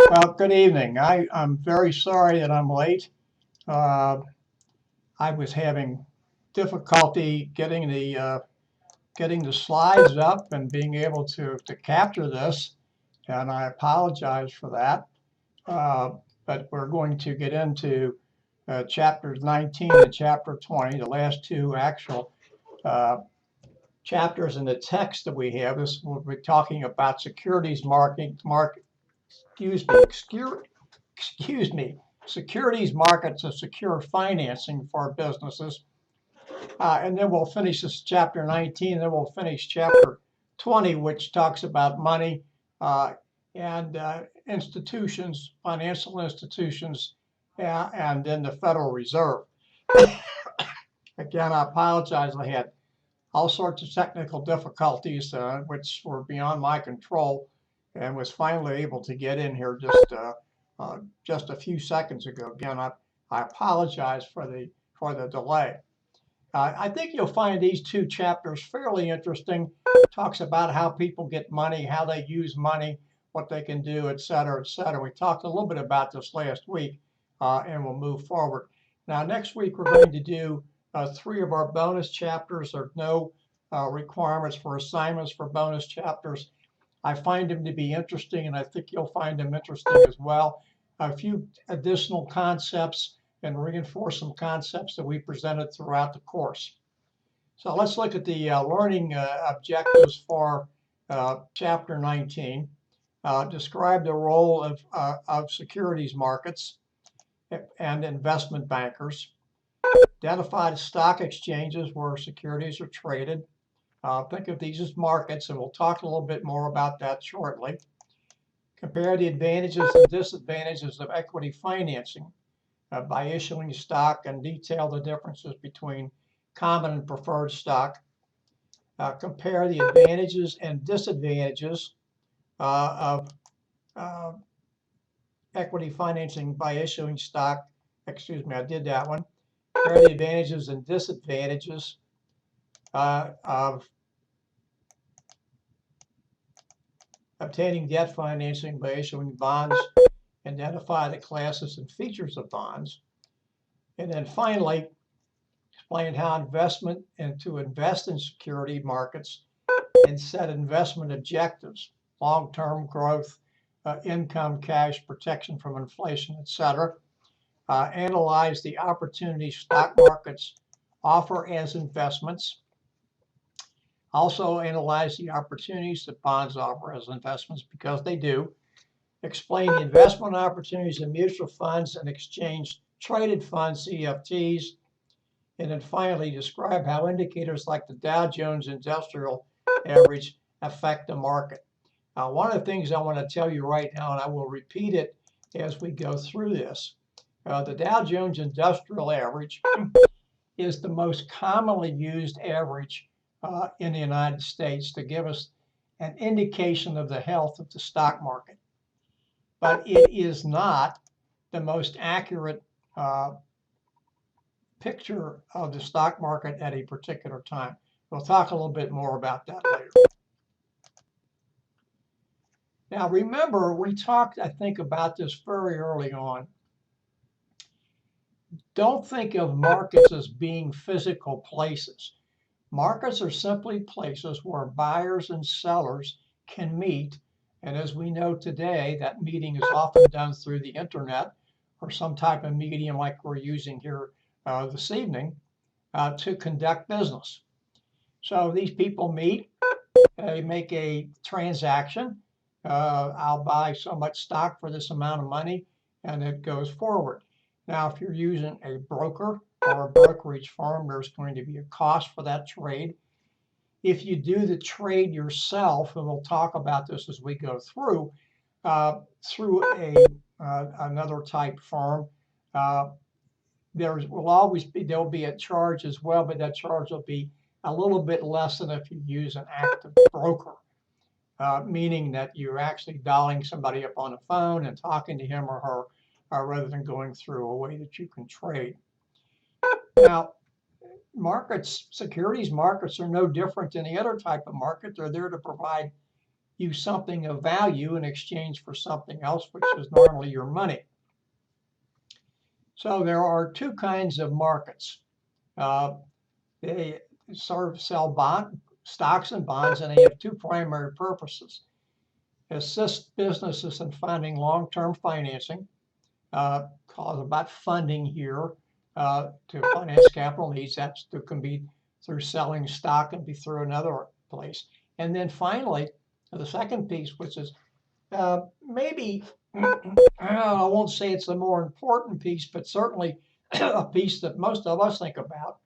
Well, good evening. I'm very sorry that I'm late. Uh, I was having difficulty getting the slides up and being able to capture this, and I apologize for that. Uh, but we're going to get into chapters 19 and chapter 20, the last two actual uh, chapters in the text that we have. This we'll be talking about securities excuse me, securities markets and secure financing for businesses. And then we'll finish this chapter 19, and then we'll finish chapter 20, which talks about money and institutions, financial institutions, and then the Federal Reserve. Again, I apologize. I had all sorts of technical difficulties, which were beyond my control, and was finally able to get in here just a few seconds ago. Again, I apologize for the delay. I think you'll find these two chapters fairly interesting. It talks about how people get money, how they use money, what they can do, et cetera, et cetera. We talked a little bit about this last week, and we'll move forward. Now, next week, we're going to do three of our bonus chapters. There are no requirements for assignments for bonus chapters. I find them to be interesting, and I think you'll find them interesting as well. A few additional concepts and reinforce some concepts that we presented throughout the course. So let's look at the learning objectives for chapter 19. Describe the role of securities markets and investment bankers. Identify the stock exchanges where securities are traded. Think of these as markets, and we'll talk a little bit more about that shortly. Compare the advantages and disadvantages of equity financing by issuing stock, and detail the differences between common and preferred stock. Compare the advantages and disadvantages of equity financing by issuing stock. Excuse me, I did that one. Compare the advantages and disadvantages of obtaining debt financing by issuing bonds. Identify the classes and features of bonds. And then finally, explain how to invest in security markets and set investment objectives, long-term growth, income, cash, protection from inflation, etc. Analyze the opportunities stock markets offer as investments. Also analyze the opportunities that bonds offer as investments, because they do. Explain the investment opportunities in mutual funds and exchange traded funds, CFTs. And then finally, describe how indicators like the Dow Jones Industrial Average affect the market. Now, one of the things I want to tell you right now, and I will repeat it as we go through this, the Dow Jones Industrial Average is the most commonly used average in the United States to give us an indication of the health of the stock market. But it is not the most accurate picture of the stock market at a particular time. We'll talk a little bit more about that later. Now, remember, we talked, I think, about this very early on. Don't think of markets as being physical places. Markets are simply places where buyers and sellers can meet. And as we know today, that meeting is often done through the internet or some type of medium like we're using here this evening to conduct business. So these people meet, they make a transaction. I'll buy so much stock for this amount of money, and it goes forward. Now, if you're using a broker or a brokerage firm, there's going to be a cost for that trade. If you do the trade yourself, and we'll talk about this as we go through another type firm, there'll be a charge as well, but that charge will be a little bit less than if you use an active broker, meaning that you're actually dialing somebody up on the phone and talking to him or her, rather than going through a way that you can trade. Now, securities markets are no different than the other type of market. They're there to provide you something of value in exchange for something else, which is normally your money. So there are two kinds of markets. They sort of sell stocks and bonds, and they have two primary purposes. Assist businesses in finding long-term financing, cause about funding here to finance capital needs. That can be through selling stock and be through another place. And then finally, the second piece, which is maybe, I won't say it's the more important piece, but certainly a piece that most of us think about,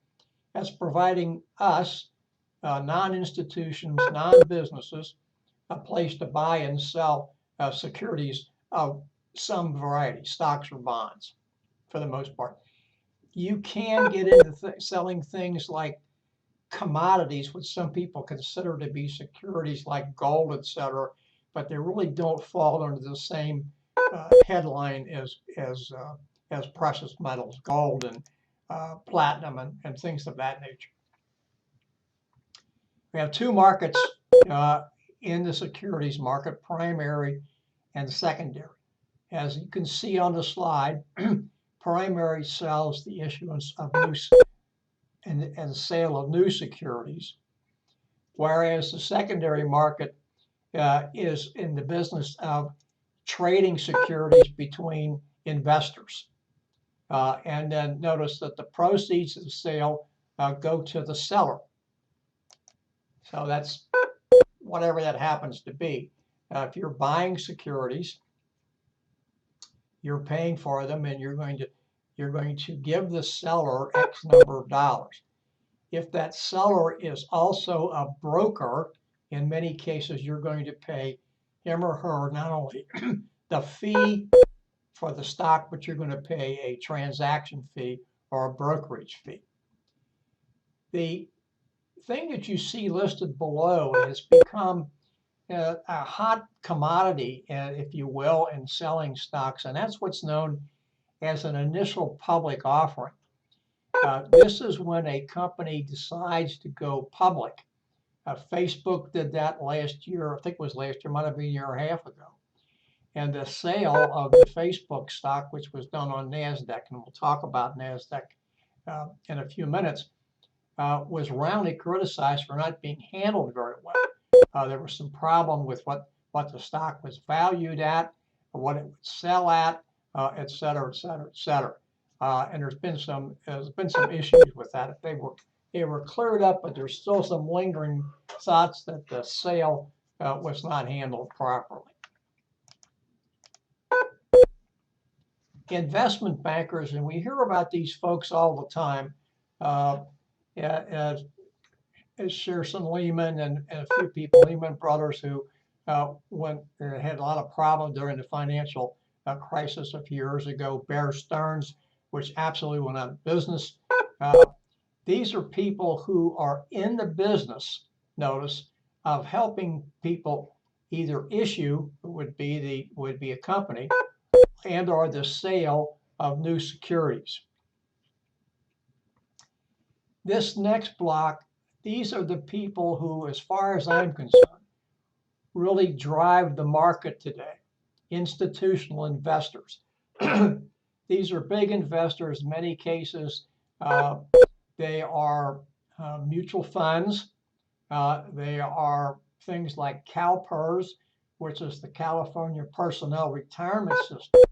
as providing us, non-institutions, non-businesses, a place to buy and sell securities of some variety, stocks or bonds, for the most part. You can get into selling things like commodities, which some people consider to be securities like gold, etc., but they really don't fall under the same headline as precious metals, gold and platinum and things of that nature. We have two markets in the securities market, primary and secondary. As you can see on the slide, primary sells the issuance of new and sale of new securities, whereas the secondary market is in the business of trading securities between investors. And then notice that the proceeds of the sale go to the seller. So that's whatever that happens to be. If you're buying securities, you're paying for them, and you're going to give the seller X number of dollars. If that seller is also a broker, in many cases you're going to pay him or her not only the fee for the stock, but you're going to pay a transaction fee or a brokerage fee. The thing that you see listed below has become a hot commodity, if you will, in selling stocks, and that's what's known as an initial public offering. This is when a company decides to go public. Facebook did that last year. I think it was last year, might have been a year and a half ago. And the sale of the Facebook stock, which was done on NASDAQ, and we'll talk about NASDAQ in a few minutes, was roundly criticized for not being handled very well. There was some problem with what the stock was valued at, what it would sell at, et cetera, et cetera, et cetera. And there's been some issues with that. They were cleared up, but there's still some lingering thoughts that the sale was not handled properly. Investment bankers, and we hear about these folks all the time, as Shearson Lehman and a few people, Lehman Brothers, who had a lot of problems during the financial crisis a few years ago. Bear Stearns, which absolutely went out of business. These are people who are in the business, notice, of helping people either issue, would be a company, and or the sale of new securities. This next block, these are the people who, as far as I'm concerned, really drive the market today. Institutional investors. These are big investors. In many cases, they are mutual funds. They are things like CalPERS, which is the California Personnel Retirement System.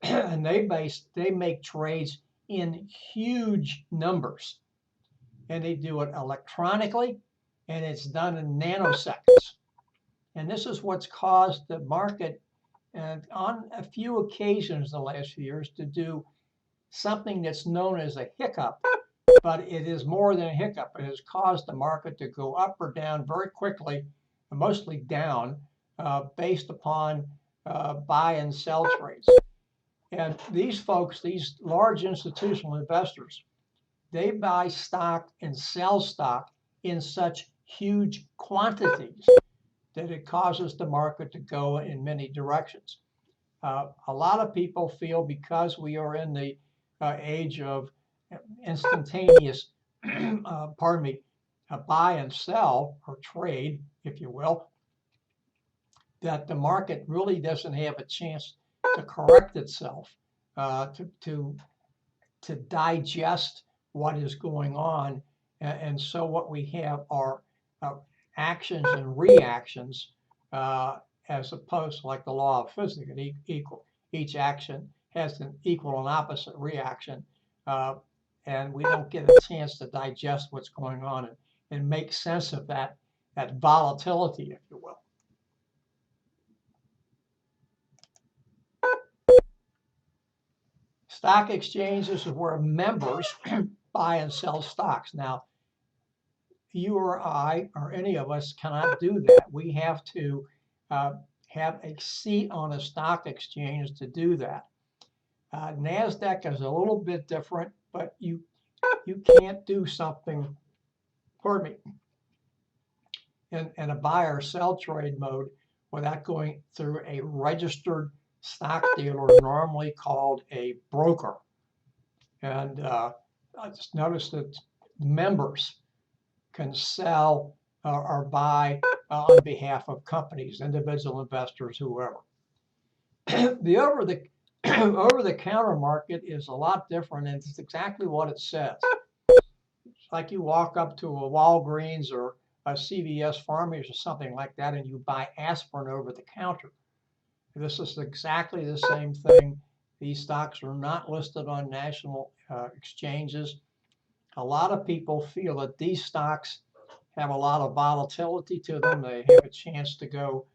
And they make trades in huge numbers. And they do it electronically, and it's done in nanoseconds. And this is what's caused the market, on a few occasions the last few years, to do something that's known as a hiccup. But it is more than a hiccup. It has caused the market to go up or down very quickly, mostly down, based upon buy and sell trades. And these folks, these large institutional investors, they buy stock and sell stock in such huge quantities that it causes the market to go in many directions. A lot of people feel, because we are in the age of instantaneous, buy and sell, or trade, if you will, that the market really doesn't have a chance to correct itself, to digest what is going on. And so what we have are actions and reactions, as opposed to like the law of physics, each action has an equal and opposite reaction. And we don't get a chance to digest what's going on and make sense of that volatility, if you will. Stock exchanges is where members buy and sell stocks. Now, you or I or any of us cannot do that. We have to have a seat on a stock exchange to do that. NASDAQ is a little bit different, but you can't do something, pardon me, in a buy or sell trade mode without going through a registered stock dealer, normally called a broker. And I just noticed that members can sell or buy on behalf of companies, individual investors, whoever. The over-the-counter market is a lot different, and it's exactly what it says. It's like you walk up to a Walgreens or a CVS Pharmacy or something like that, and you buy aspirin over the counter. This is exactly the same thing. These stocks are not listed on national exchanges. A lot of people feel that these stocks have a lot of volatility to them. They have a chance to go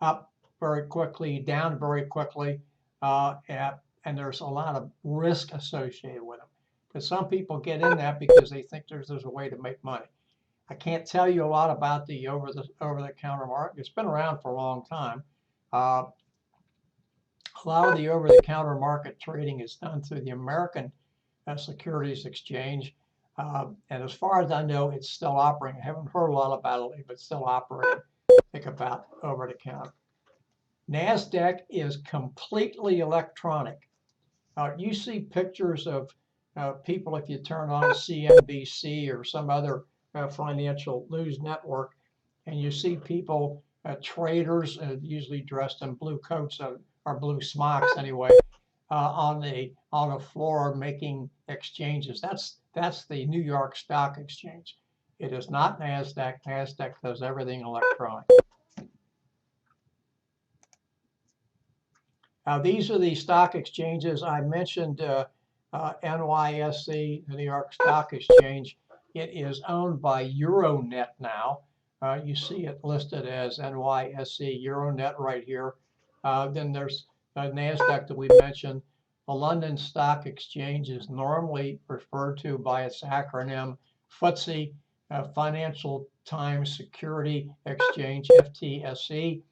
up very quickly, down very quickly, and there's a lot of risk associated with them. But some people get in that because they think there's a way to make money. I can't tell you a lot about the over-the-counter market. It's been around for a long time. A lot of the over-the-counter market trading is done through the American Securities Exchange. And as far as I know, it's still operating. I haven't heard a lot about it lately, but still operating. Think about over-the-counter. NASDAQ is completely electronic. You see pictures of people, if you turn on CNBC or some other financial news network, and you see people, traders, usually dressed in blue coats or blue smocks anyway, on a floor making exchanges. That's the New York Stock Exchange. It is not NASDAQ. NASDAQ does everything electronic. These are the stock exchanges. I mentioned NYSE, the New York Stock Exchange. It is owned by Euronet now. You see it listed as NYSE Euronet right here. Then there's NASDAQ that we mentioned. The London Stock Exchange is normally referred to by its acronym FTSE, Financial Times Security Exchange, FTSE.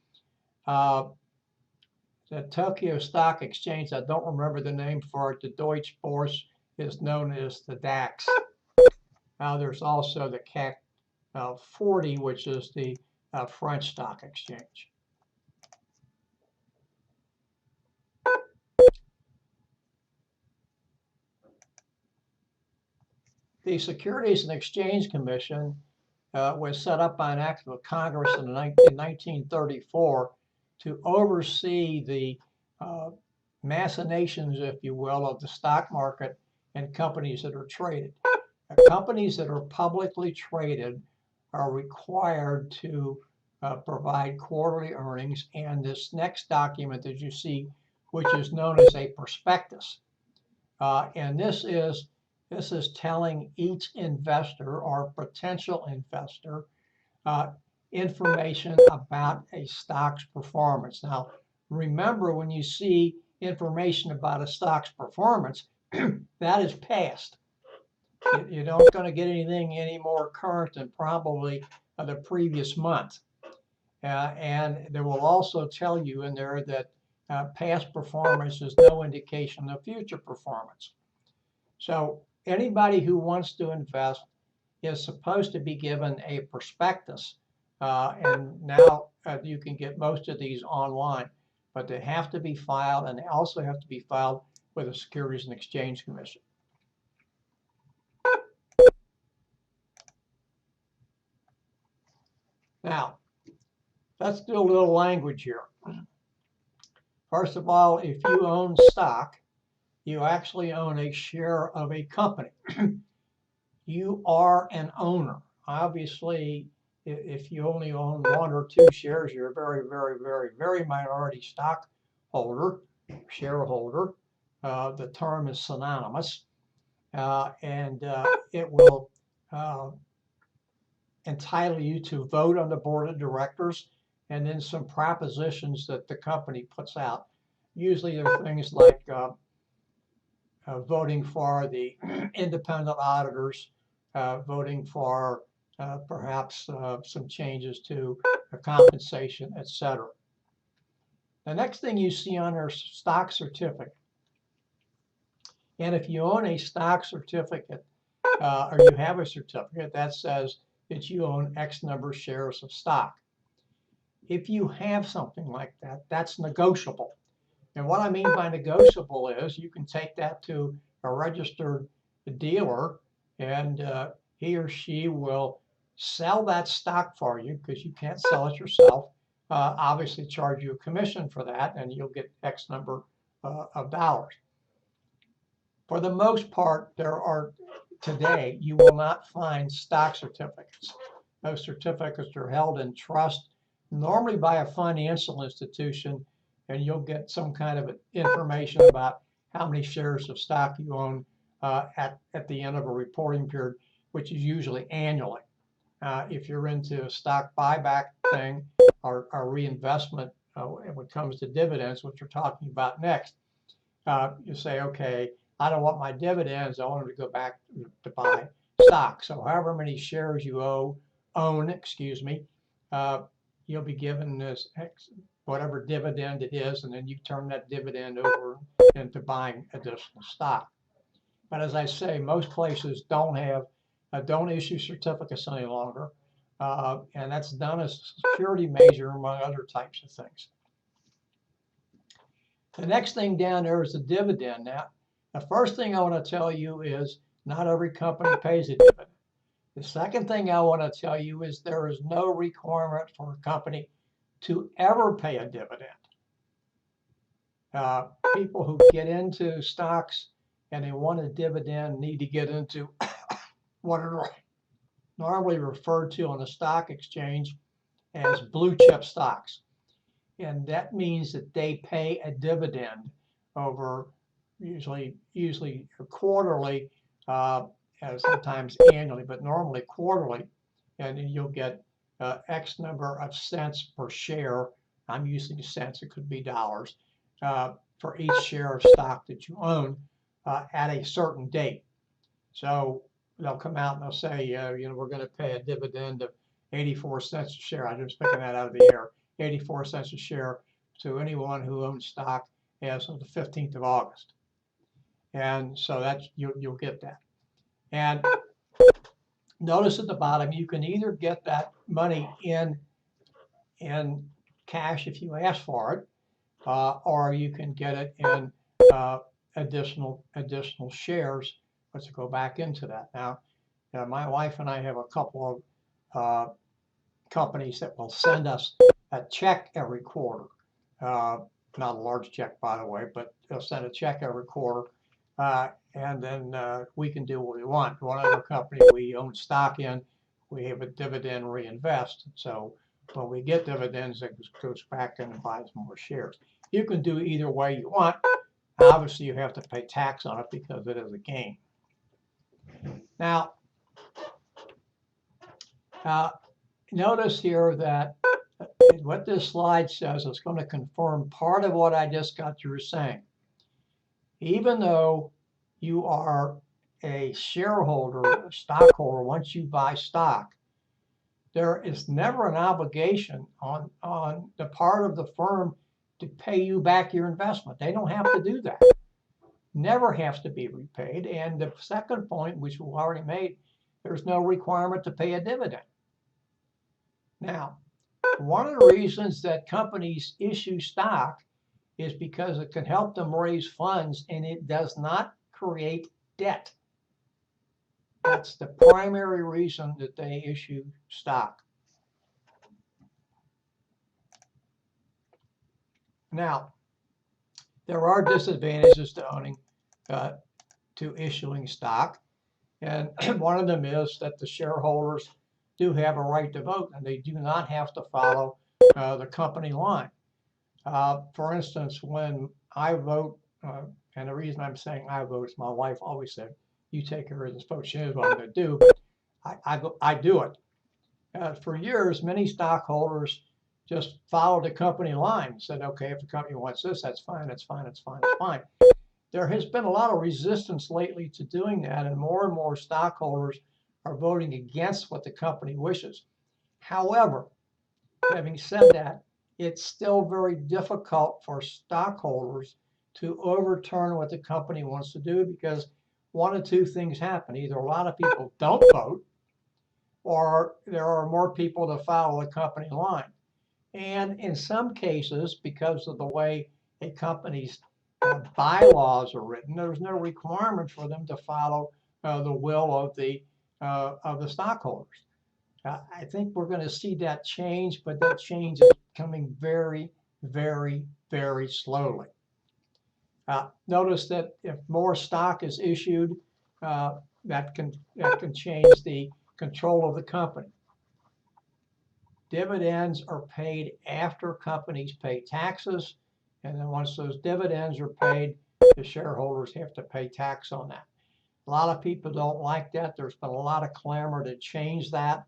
The Tokyo Stock Exchange, I don't remember the name for it. The Deutsche Börse is known as the DAX. Now there's also the CAC 40, which is the French Stock Exchange. The Securities and Exchange Commission was set up by an act of Congress in 1934 to oversee the machinations, if you will, of the stock market and companies that are traded. Companies that are publicly traded are required to provide quarterly earnings, and this next document that you see, which is known as a prospectus, and this is telling each investor or potential investor information about a stock's performance. Now, remember, when you see information about a stock's performance, that is past. You're not going to get anything any more current than probably the previous month. And they will also tell you in there that past performance is no indication of future performance. So anybody who wants to invest is supposed to be given a prospectus. And now you can get most of these online, but they have to be filed, and they also have to be filed with the Securities and Exchange Commission. Now, let's do a little language here. First of all, if you own stock, you actually own a share of a company. You are an owner. Obviously, if you only own 1 or 2 shares, you're a very, very, very, very minority stockholder, shareholder. The term is synonymous, and it will entitle you to vote on the board of directors and then some propositions that the company puts out. Usually there are things like voting for the independent auditors, voting for perhaps some changes to compensation, etc. The next thing you see on our stock certificate, and if you own a stock certificate or you have a certificate that says that you own X number of shares of stock. If you have something like that, that's negotiable. And what I mean by negotiable is you can take that to a registered dealer and he or she will sell that stock for you because you can't sell it yourself. Obviously charge you a commission for that and you'll get X number of dollars. For the most part, today, you will not find stock certificates. Those certificates are held in trust, normally by a financial institution, and you'll get some kind of information about how many shares of stock you own at the end of a reporting period, which is usually annually. If you're into a stock buyback thing or reinvestment when it comes to dividends, which we're talking about next, you say, okay, I don't want my dividends. I want them to go back to buy stock. So however many shares you own, you'll be given this whatever dividend it is, and then you turn that dividend over into buying additional stock. But as I say, most places don't issue certificates any longer, and that's done as a security measure among other types of things. The next thing down there is the dividend. Now, the first thing I want to tell you is not every company pays a dividend. The second thing I want to tell you is there is no requirement for a company to ever pay a dividend. People who get into stocks and they want a dividend need to get into what are normally referred to on the stock exchange as blue chip stocks. And that means that they pay a dividend over usually quarterly, sometimes annually, but normally quarterly, and then you'll get X number of cents per share. I'm using cents, it could be dollars, for each share of stock that you own at a certain date. So they'll come out and they'll say, we're going to pay a dividend of 84 cents a share. I'm just picking that out of the air. 84 cents a share to anyone who owns stock as of the 15th of August. And so that's you'll get that. And notice at the bottom, you can either get that money in cash if you ask for it, or you can get it in additional shares. Let's go back into that now. My wife and I have a couple of companies that will send us a check every quarter. Not a large check, by the way, but they'll send a check every quarter. And then we can do what we want. One other company we own stock in, we have a dividend reinvest. So when we get dividends, it goes back and buys more shares. You can do either way you want. Obviously, you have to pay tax on it because it is a gain. Now, notice here that what this slide says is going to confirm part of what I just got through saying. Even though you are a shareholder, a stockholder, once you buy stock, there is never an obligation on the part of the firm to pay you back your investment. They don't have to do that. Never has to be repaid. And the second point, which we already made, there's no requirement to pay a dividend. Now, one of the reasons that companies issue stock is because it can help them raise funds and it does not create debt. That's the primary reason that they issue stock. Now, there are disadvantages to owning, to issuing stock. And one of them is that the shareholders do have a right to vote, and they do not have to follow the company line. For instance, when I vote, and the reason I'm saying I vote is my wife always said, you take care of this vote. She knows what I'm going to do, but I do it. For years, many stockholders just followed the company line, said, okay, if the company wants this, that's fine, that's fine, that's fine, that's fine. There has been a lot of resistance lately to doing that, and more stockholders are voting against what the company wishes. However, having said that, it's still very difficult for stockholders to overturn what the company wants to do, because one of two things happen. Either a lot of people don't vote, or there are more people to follow the company line. And in some cases, because of the way a company's bylaws are written, there's no requirement for them to follow the will of the stockholders. I think we're going to see that change, but that change is coming very, very, very slowly. Notice that if more stock is issued, that can change the control of the company. Dividends are paid after companies pay taxes, and then once those dividends are paid, the shareholders have to pay tax on that. A lot of people don't like that. There's been a lot of clamor to change that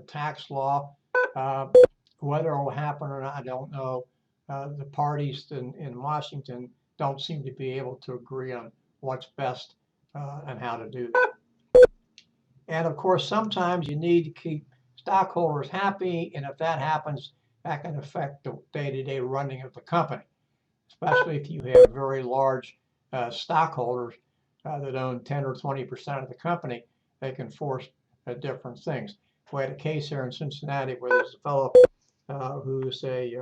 tax law. Whether it will happen or not, I don't know. The parties in Washington don't seem to be able to agree on what's best and how to do that. And of course, sometimes you need to keep stockholders happy, and if that happens, that can affect the day-to-day running of the company, especially if you have very large stockholders that own 10 or 20% of the company. They can force different things. We had a case here in Cincinnati where there's a fellow who's a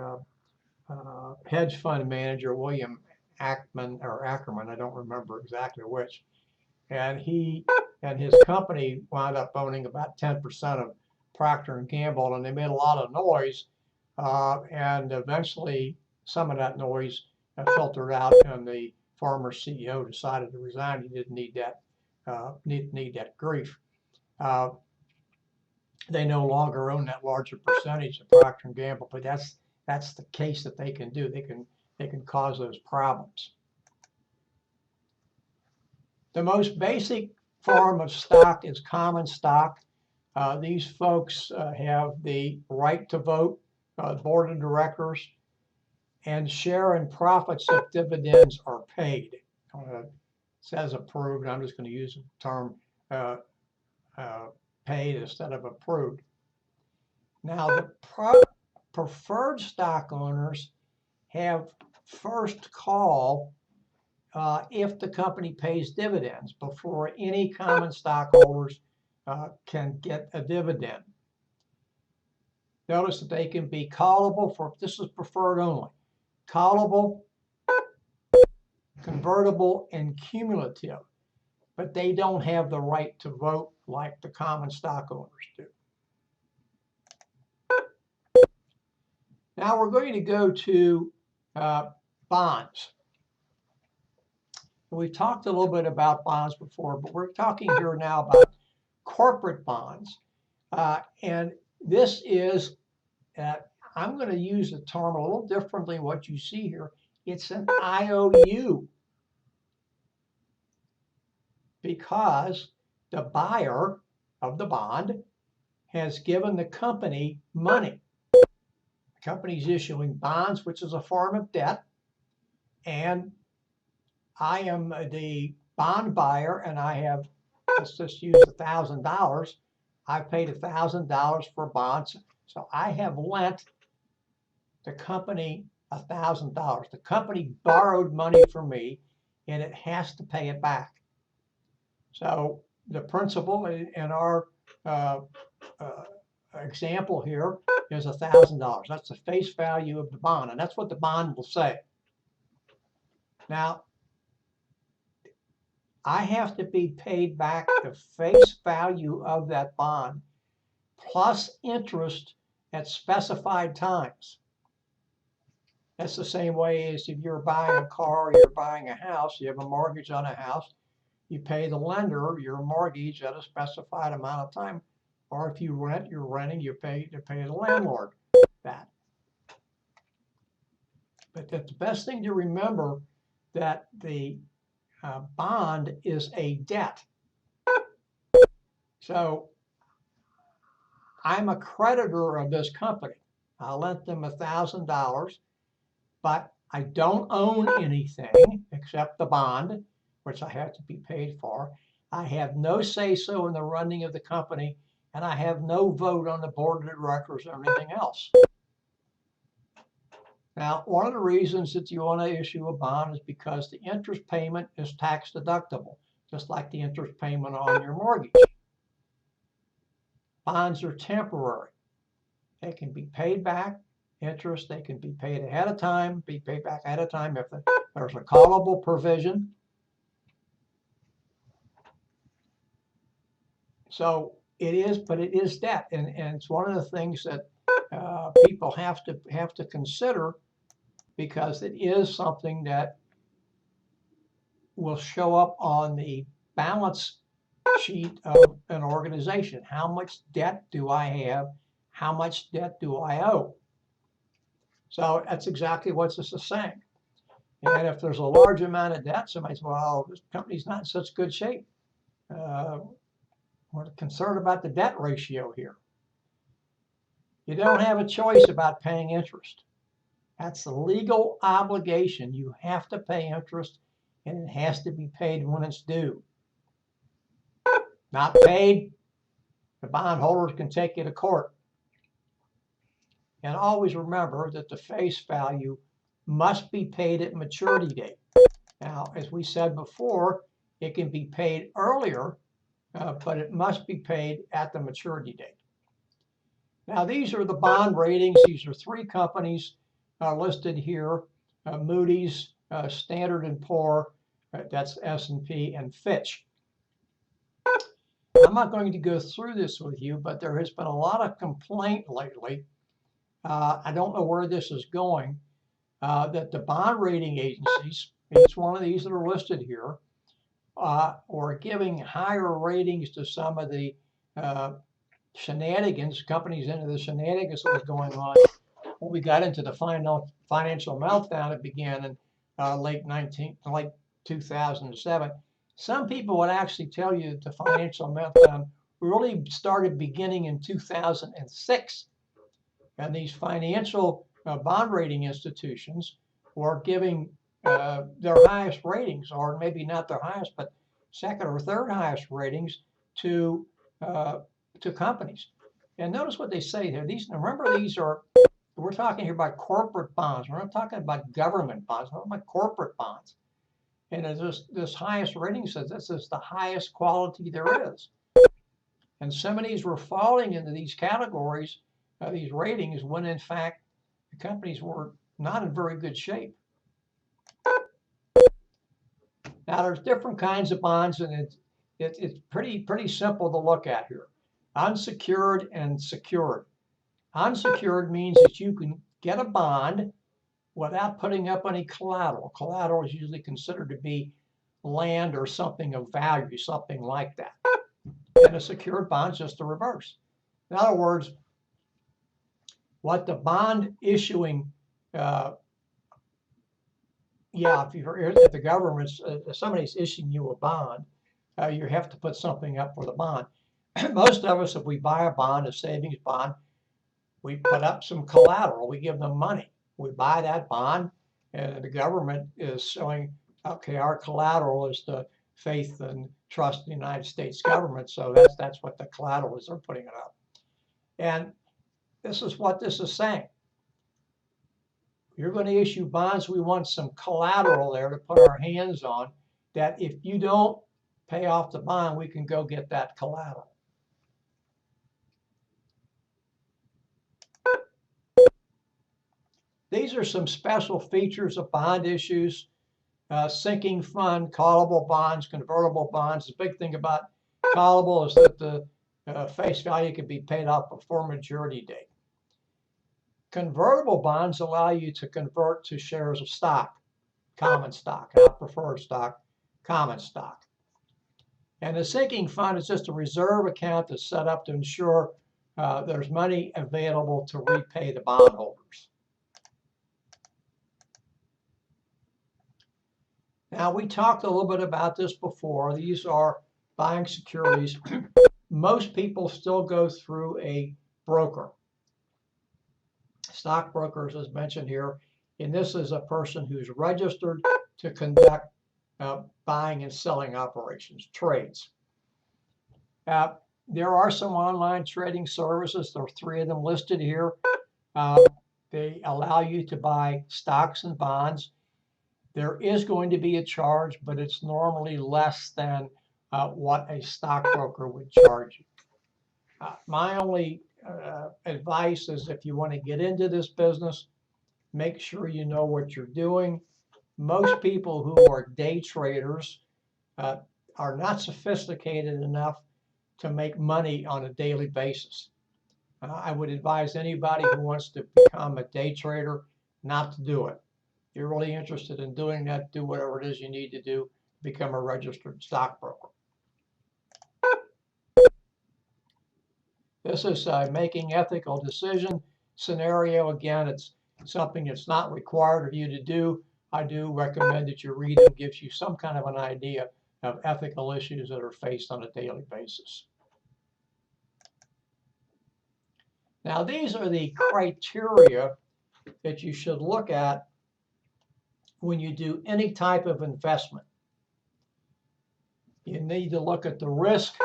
hedge fund manager, William Ackerman, I don't remember exactly which, and he and his company wound up owning about 10% of Procter & Gamble, and they made a lot of noise, and eventually some of that noise filtered out, and the former CEO decided to resign. He didn't need that grief. They no longer own that larger percentage of Procter & Gamble, but that's the case that they can do. They can cause those problems. The most basic form of stock is common stock. These folks have the right to vote, board of directors, and share in profits if dividends are paid. It says approved. I'm just going to use the term paid instead of approved. Now, the preferred stock owners have first call if the company pays dividends before any common stockholders can get a dividend. Notice that they can be callable for, this is preferred only, callable, convertible, and cumulative, but they don't have the right to vote like the common stock owners do. Now we're going to go to bonds. We've talked a little bit about bonds before, but we're talking here now about corporate bonds. And this is, I'm going to use the term a little differently than what you see here. It's an IOU, because the buyer of the bond has given the company money. The company's issuing bonds, which is a form of debt, and I am the bond buyer, and I have, let's just use $1,000. I paid $1,000 for bonds, so I have lent the company $1,000. The company borrowed money from me, and it has to pay it back. So the principal in our example here is $1,000. That's the face value of the bond, and that's what the bond will say. Now, I have to be paid back the face value of that bond plus interest at specified times. That's the same way as if you're buying a car or you're buying a house, you have a mortgage on a house, you pay the lender your mortgage at a specified amount of time. Or if you rent, you're renting, you pay the landlord that. But the best thing to remember that the bond is a debt. So I'm a creditor of this company. I lent them $1,000, but I don't own anything except the bond, which I have to be paid for. I have no say-so in the running of the company, and I have no vote on the board of directors or anything else. Now, one of the reasons that you want to issue a bond is because the interest payment is tax deductible, just like the interest payment on your mortgage. Bonds are temporary. They can be paid back, interest, they can be paid ahead of time, be paid back ahead of time if there's a callable provision. So it is, but it is debt, and it's one of the things that people have to consider, because it is something that will show up on the balance sheet of an organization. How much debt do I have? How much debt do I owe? So that's exactly what this is saying. And if there's a large amount of debt, somebody says, well, this company's not in such good shape. We're concerned about the debt ratio here. You don't have a choice about paying interest. That's a legal obligation. You have to pay interest, and it has to be paid when it's due. Not paid, the bondholders can take you to court. And always remember that the face value must be paid at maturity date. Now, as we said before, it can be paid earlier, but it must be paid at the maturity date. Now, these are the bond ratings. These are 3 companies listed here: Moody's, Standard & Poor, that's S&P, and Fitch. I'm not going to go through this with you, but there has been a lot of complaint lately. I don't know where this is going, that the bond rating agencies, each one of these that are listed here, are giving higher ratings to some of the shenanigans, companies into the shenanigans that was going on when we got into the financial meltdown that began in late 2007. Some people would actually tell you that the financial meltdown really started beginning in 2006. And these financial bond rating institutions were giving their highest ratings, or maybe not their highest, but second or third highest ratings to companies. And notice what they say here. Remember, we're talking here about corporate bonds. We're not talking about government bonds. We're talking about corporate bonds. And this highest rating says this is the highest quality there is. And some of these were falling into these categories, these ratings, when in fact the companies were not in very good shape. Now, there's different kinds of bonds, and it's pretty simple to look at here. Unsecured and secured. Unsecured means that you can get a bond without putting up any collateral. Collateral is usually considered to be land or something of value, something like that. And a secured bond is just the reverse. In other words, what the bond issuing, if the government's, if somebody's issuing you a bond, you have to put something up for the bond. Most of us, if we buy a bond, a savings bond, we put up some collateral. We give them money. We buy that bond, and the government is showing, okay, our collateral is the faith and trust in the United States government. So that's what the collateral is. They're putting it up. And this is what this is saying. You're going to issue bonds. We want some collateral there to put our hands on, that if you don't pay off the bond, we can go get that collateral. These are some special features of bond issues. Sinking fund, callable bonds, convertible bonds. The big thing about callable is that the face value can be paid off before maturity date. Convertible bonds allow you to convert to shares of stock, common stock, not preferred stock, common stock. And the sinking fund is just a reserve account that's set up to ensure there's money available to repay the bondholders. Now, we talked a little bit about this before. These are buying securities. Most people still go through a broker. Stockbrokers, as mentioned here, and this is a person who's registered to conduct buying and selling operations, trades. There are some online trading services. There are 3 of them listed here. They allow you to buy stocks and bonds. There is going to be a charge, but it's normally less than what a stockbroker would charge you. My only advice is if you want to get into this business, make sure you know what you're doing. Most people who are day traders are not sophisticated enough to make money on a daily basis. I would advise anybody who wants to become a day trader not to do it. If you're really interested in doing that, do whatever it is you need to do to become a registered stockbroker. This is a making ethical decision scenario. Again, it's something that's not required of you to do. I do recommend that you read it. It gives you some kind of an idea of ethical issues that are faced on a daily basis. Now, these are the criteria that you should look at when you do any type of investment. You need to look at the risk,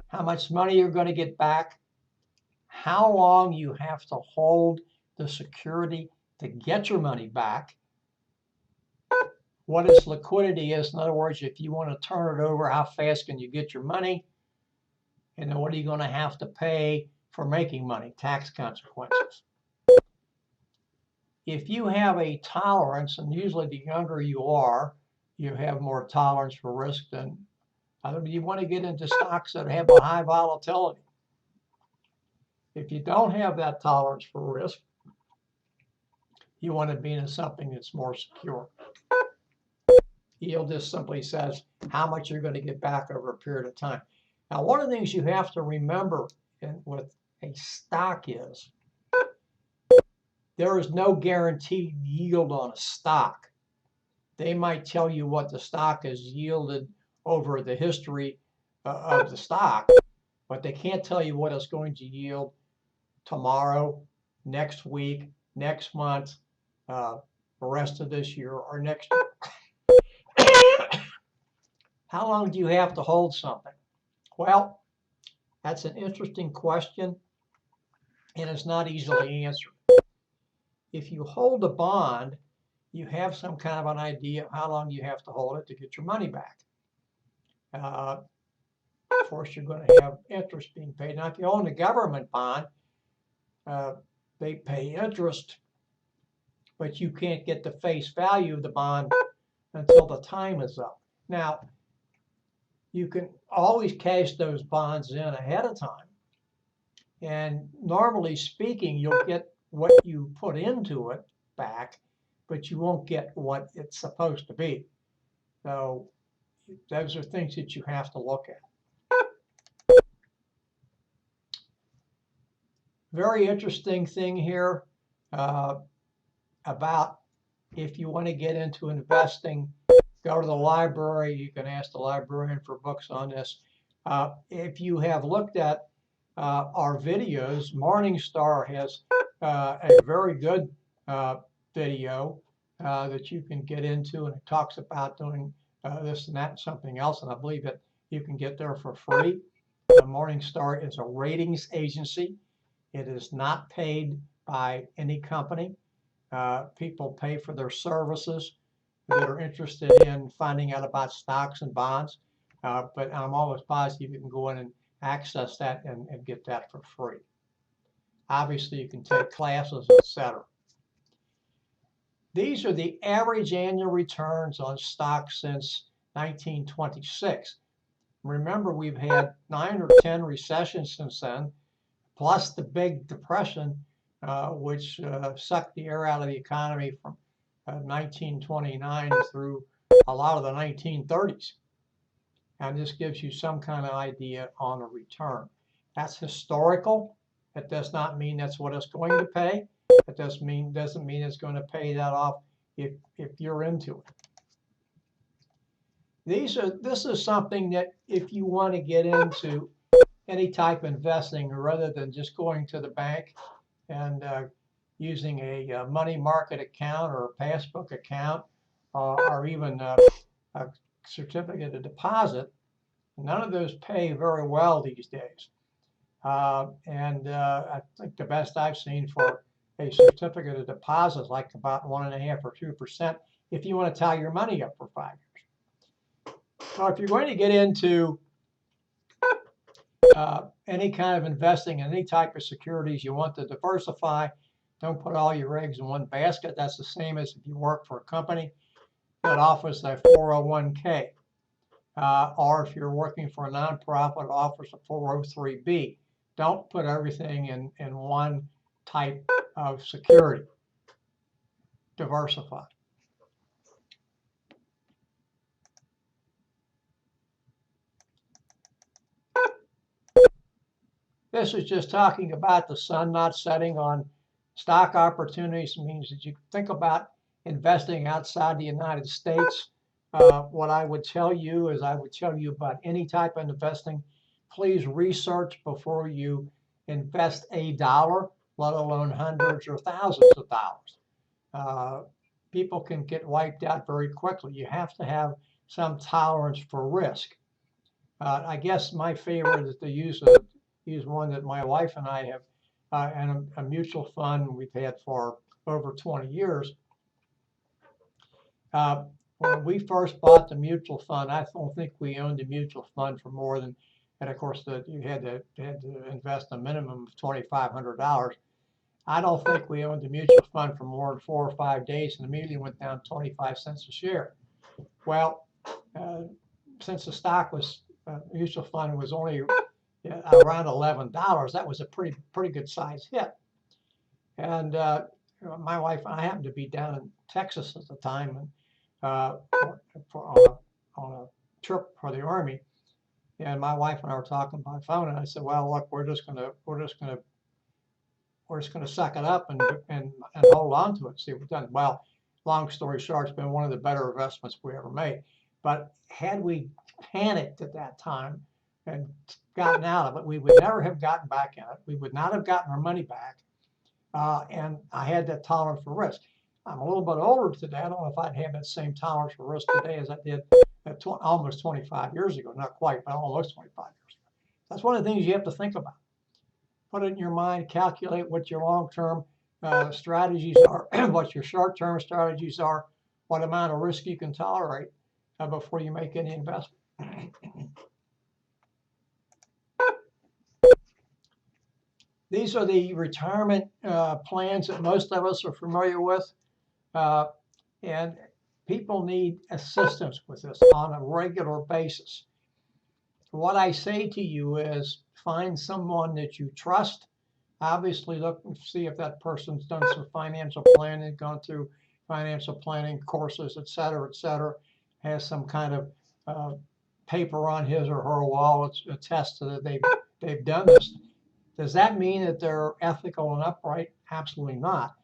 how much money you're going to get back, how long you have to hold the security to get your money back, what its liquidity is. In other words, if you want to turn it over, how fast can you get your money? And then what are you going to have to pay for making money, tax consequences. If you have a tolerance, and usually the younger you are, you have more tolerance for risk than you want to get into stocks that have a high volatility. If you don't have that tolerance for risk, you want to be in something that's more secure. Yield just simply says how much you're going to get back over a period of time. Now, one of the things you have to remember with a stock is there is no guaranteed yield on a stock. They might tell you what the stock has yielded over the history of the stock, but they can't tell you what it's going to yield tomorrow, next week, next month, the rest of this year, or next year. How long do you have to hold something? Well, that's an interesting question, and it's not easily answered. If you hold a bond, you have some kind of an idea of how long you have to hold it to get your money back. Of course, you're going to have interest being paid. Now, if you own a government bond, they pay interest, but you can't get the face value of the bond until the time is up. Now, you can always cash those bonds in ahead of time. And normally speaking, you'll get what you put into it back, but you won't get what it's supposed to be. So those are things that you have to look at. Very interesting thing here about if you want to get into investing, go to the library. You can ask the librarian for books on this. If you have looked at our videos, Morningstar has a very good video that you can get into, and it talks about doing this and that and something else, and I believe that you can get there for free. Morningstar is a ratings agency. It is not paid by any company. People pay for their services that are interested in finding out about stocks and bonds, but I'm almost positive you can go in and access that and get that for free. Obviously, you can take classes, etc. These are the average annual returns on stocks since 1926. Remember, we've had 9 or 10 recessions since then, plus the big depression which sucked the air out of the economy from 1929 through a lot of the 1930s. And this gives you some kind of idea on a return. That's historical. That does not mean that's what it's going to pay. It doesn't mean it's going to pay that off if you're into it. This is something that if you want to get into any type of investing, rather than just going to the bank and using a money market account or a passbook account or even a certificate of deposit, none of those pay very well these days. I think the best I've seen for a certificate of deposit is like about 1.5 or 2% if you want to tie your money up for 5 years. So if you're going to get into any kind of investing in any type of securities, you want to diversify. Don't put all your eggs in one basket. That's the same as if you work for a company that offers a 401k. Or if you're working for a nonprofit, it offers a 403b. Don't put everything in one type of security. Diversify. This is just talking about the sun not setting on stock opportunities. It means that you think about investing outside the United States. What I would tell you is I would tell you about any type of investing. Please research before you invest $1, let alone hundreds or thousands of dollars. People can get wiped out very quickly. You have to have some tolerance for risk. I guess my favorite is to use one that my wife and I have, and a mutual fund we've had for over 20 years. When we first bought the mutual fund, I don't think we owned a mutual fund for more than, and of course you had to invest a minimum of $2,500. I don't think we owned a mutual fund for more than 4 or 5 days, and immediately went down 25 cents a share. Well, since the stock was mutual fund was only around $11, that was a pretty good size hit. And my wife and I happened to be down in Texas at the time, and on a trip for the Army, and my wife and I were talking by phone, and I said, "Well, look, we're just gonna suck it up and hold on to it, see what we've done." Well, long story short, it's been one of the better investments we ever made. But had we panicked at that time and gotten out of it, we would never have gotten back in it. We would not have gotten our money back. And I had that tolerance for risk. I'm a little bit older today. I don't know if I'd have that same tolerance for risk today as I did almost 25 years ago. Not quite, but almost 25 years ago. That's one of the things you have to think about. Put it in your mind, calculate what your long-term strategies are, what your short-term strategies are, what amount of risk you can tolerate before you make any investment. These are the retirement plans that most of us are familiar with. And people need assistance with this on a regular basis. What I say to you is find someone that you trust. Obviously, look and see if that person's done some financial planning, gone through financial planning courses, et cetera, has some kind of paper on his or her wall that attests that they've done this. Does that mean that they're ethical and upright? Absolutely not.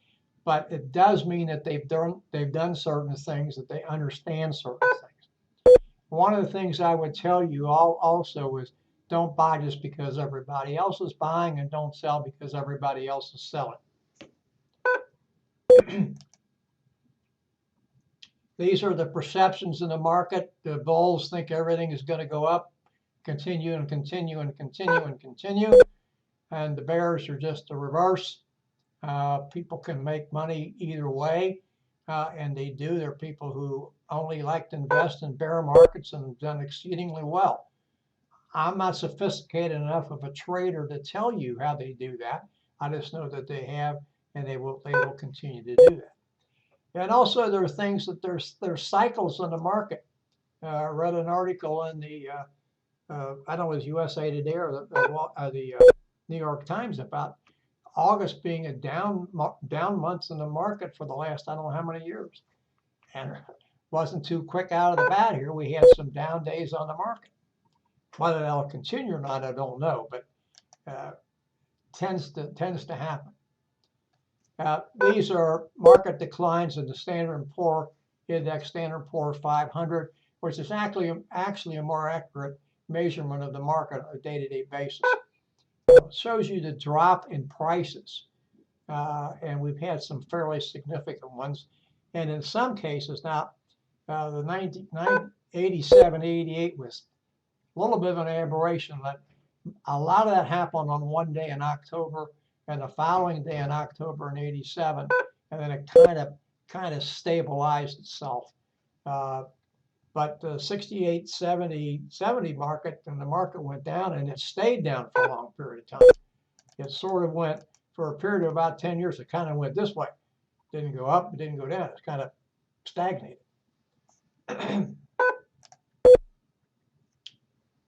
But it does mean that they've done certain things, that they understand certain things. One of the things I would tell you also is don't buy just because everybody else is buying, and don't sell because everybody else is selling. These are the perceptions in the market. The bulls think everything is going to go up, continue and continue and continue and continue. And the bears are just the reverse. People can make money either way, and they do. There are people who only like to invest in bear markets and have done exceedingly well. I'm not sophisticated enough of a trader to tell you how they do that. I just know that they have, and they will continue to do that. And also, there are things that there's cycles in the market. I read an article in the I don't know, it was USA Today or the New York Times about August being a down month in the market for the last I don't know how many years, and wasn't too quick out of the bat here. We had some down days on the market. Whether that'll continue or not, I don't know, but tends to happen. These are market declines in the Standard & Poor Index, Standard & Poor's 500, which is actually a more accurate measurement of the market on a day-to-day basis. It shows you the drop in prices, and we've had some fairly significant ones. And in some cases now, the 1987, 88 was a little bit of an aberration. That a lot of that happened on one day in October, and the following day in October in 87, and then it kind of stabilized itself. But the 68, 70 market, and the market went down, and it stayed down for a long period of time. It sort of went, for a period of about 10 years, it kind of went this way. Didn't go up, it didn't go down. It's kind of stagnated.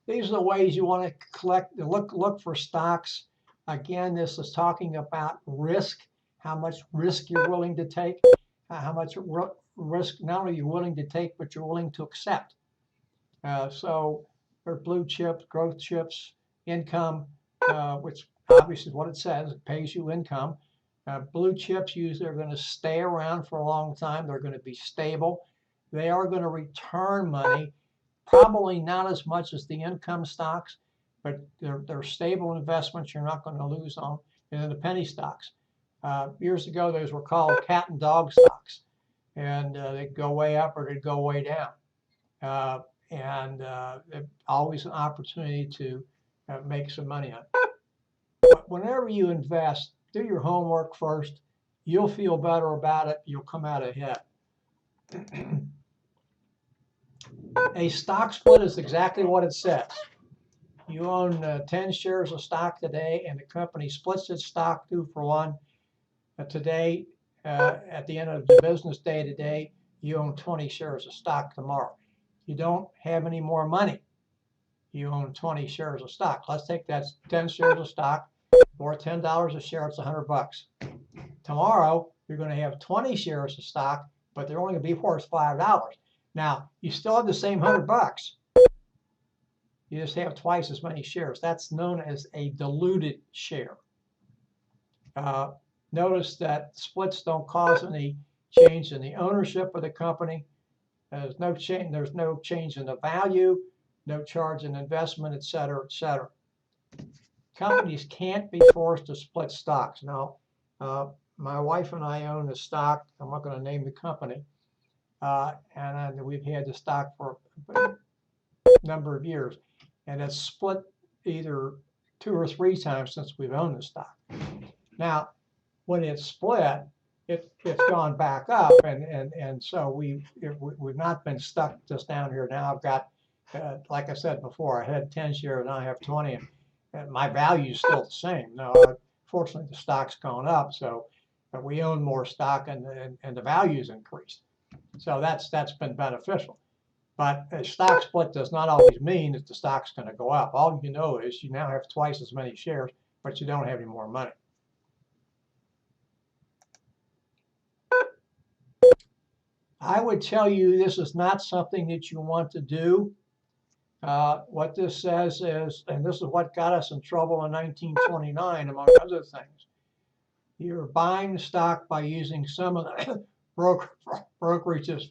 These are the ways you want to collect, look for stocks. Again, this is talking about risk, how much risk you're willing to take, how much risk not only you're willing to take, but you're willing to accept. So there are blue chips, growth chips, income, which obviously is what it says. It pays you income. Blue chips usually are going to stay around for a long time. They're going to be stable. They are going to return money, probably not as much as the income stocks, but they're stable investments you're not going to lose on. And then the penny stocks. Years ago, those were called cat and dog stocks, and they'd go way up or they'd go way down. Always an opportunity to make some money on it. But whenever you invest, do your homework first. You'll feel better about it. You'll come out ahead. A stock split is exactly what it says. You own 10 shares of stock today, and the company splits its stock 2 for 1. Today, at the end of the business day today, you own 20 shares of stock tomorrow. You don't have any more money. You own 20 shares of stock. Let's take that 10 shares of stock, or $10 a share, it's $100. Tomorrow, you're going to have 20 shares of stock, but they're only going to be worth $5. Now, you still have the same $100. You just have twice as many shares. That's known as a diluted share. Notice that splits don't cause any change in the ownership of the company. There's no change. There's no change in the value, no charge in investment, et cetera, et cetera. Companies can't be forced to split stocks. Now, my wife and I own the stock. I'm not going to name the company, and we've had the stock for a number of years, and it's split either 2 or 3 times since we've owned the stock. Now, when it's split, it's gone back up, and so we've not been stuck just down here. Now I've got, like I said before, I had 10 shares, now I have 20, and my value is still the same. Now, fortunately, the stock's gone up, so we own more stock, and the value's increased. So that's been beneficial. But a stock split does not always mean that the stock's going to go up. All you know is you now have twice as many shares, but you don't have any more money. I would tell you this is not something that you want to do. What this says is, and this is what got us in trouble in 1929, among other things, you're buying stock by using some of the brokerage's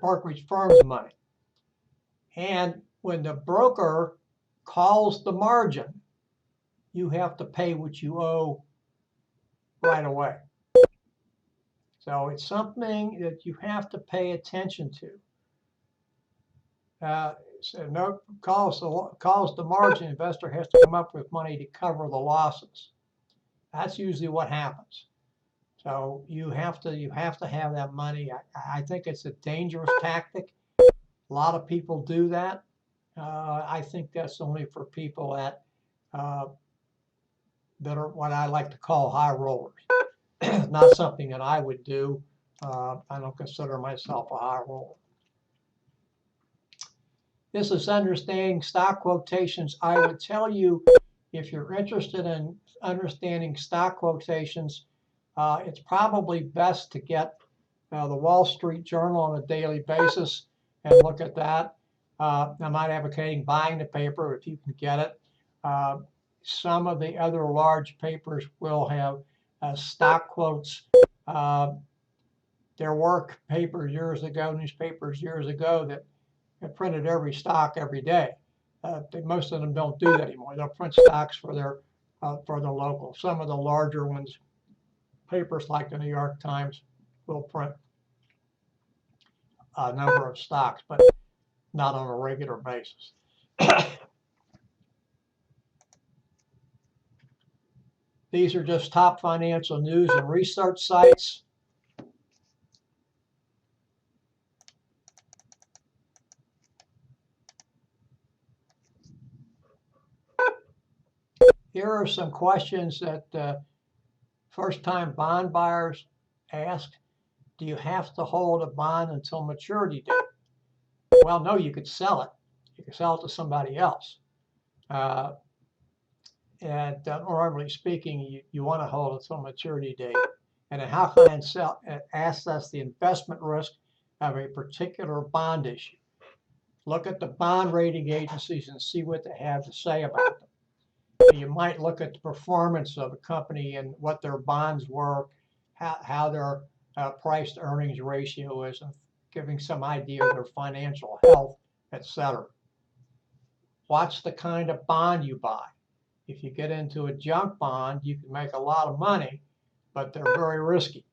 brokerage firm's money. And when the broker calls the margin, you have to pay what you owe right away. So it's something that you have to pay attention to. So no calls the margin, investor has to come up with money to cover the losses. That's usually what happens. So you have to have that money. I think it's a dangerous tactic. A lot of people do that. I think that's only for people that are what I like to call high rollers. Not something that I would do. I don't consider myself a high roller. This is understanding stock quotations. I would tell you if you're interested in understanding stock quotations, it's probably best to get the Wall Street Journal on a daily basis and look at that. I'm not advocating buying the paper if you can get it. Some of the other large papers will have stock quotes. There were papers years ago, newspapers years ago, that printed every stock every day. Most of them don't do that anymore. They'll print stocks for the local. Some of the larger ones, papers like the New York Times, will print a number of stocks, but not on a regular basis. These are just top financial news and research sites. Here are some questions that first-time bond buyers ask. Do you have to hold a bond until maturity date? Well, no, you could sell it. You could sell it to somebody else. And normally speaking, you want to hold it until maturity date. And then how can I assess the investment risk of a particular bond issue? Look at the bond rating agencies and see what they have to say about them. You might look at the performance of a company and what their bonds were, how their price to earnings ratio is, and giving some idea of their financial health, etc. Watch the kind of bond you buy. If you get into a junk bond, you can make a lot of money, but they're very risky.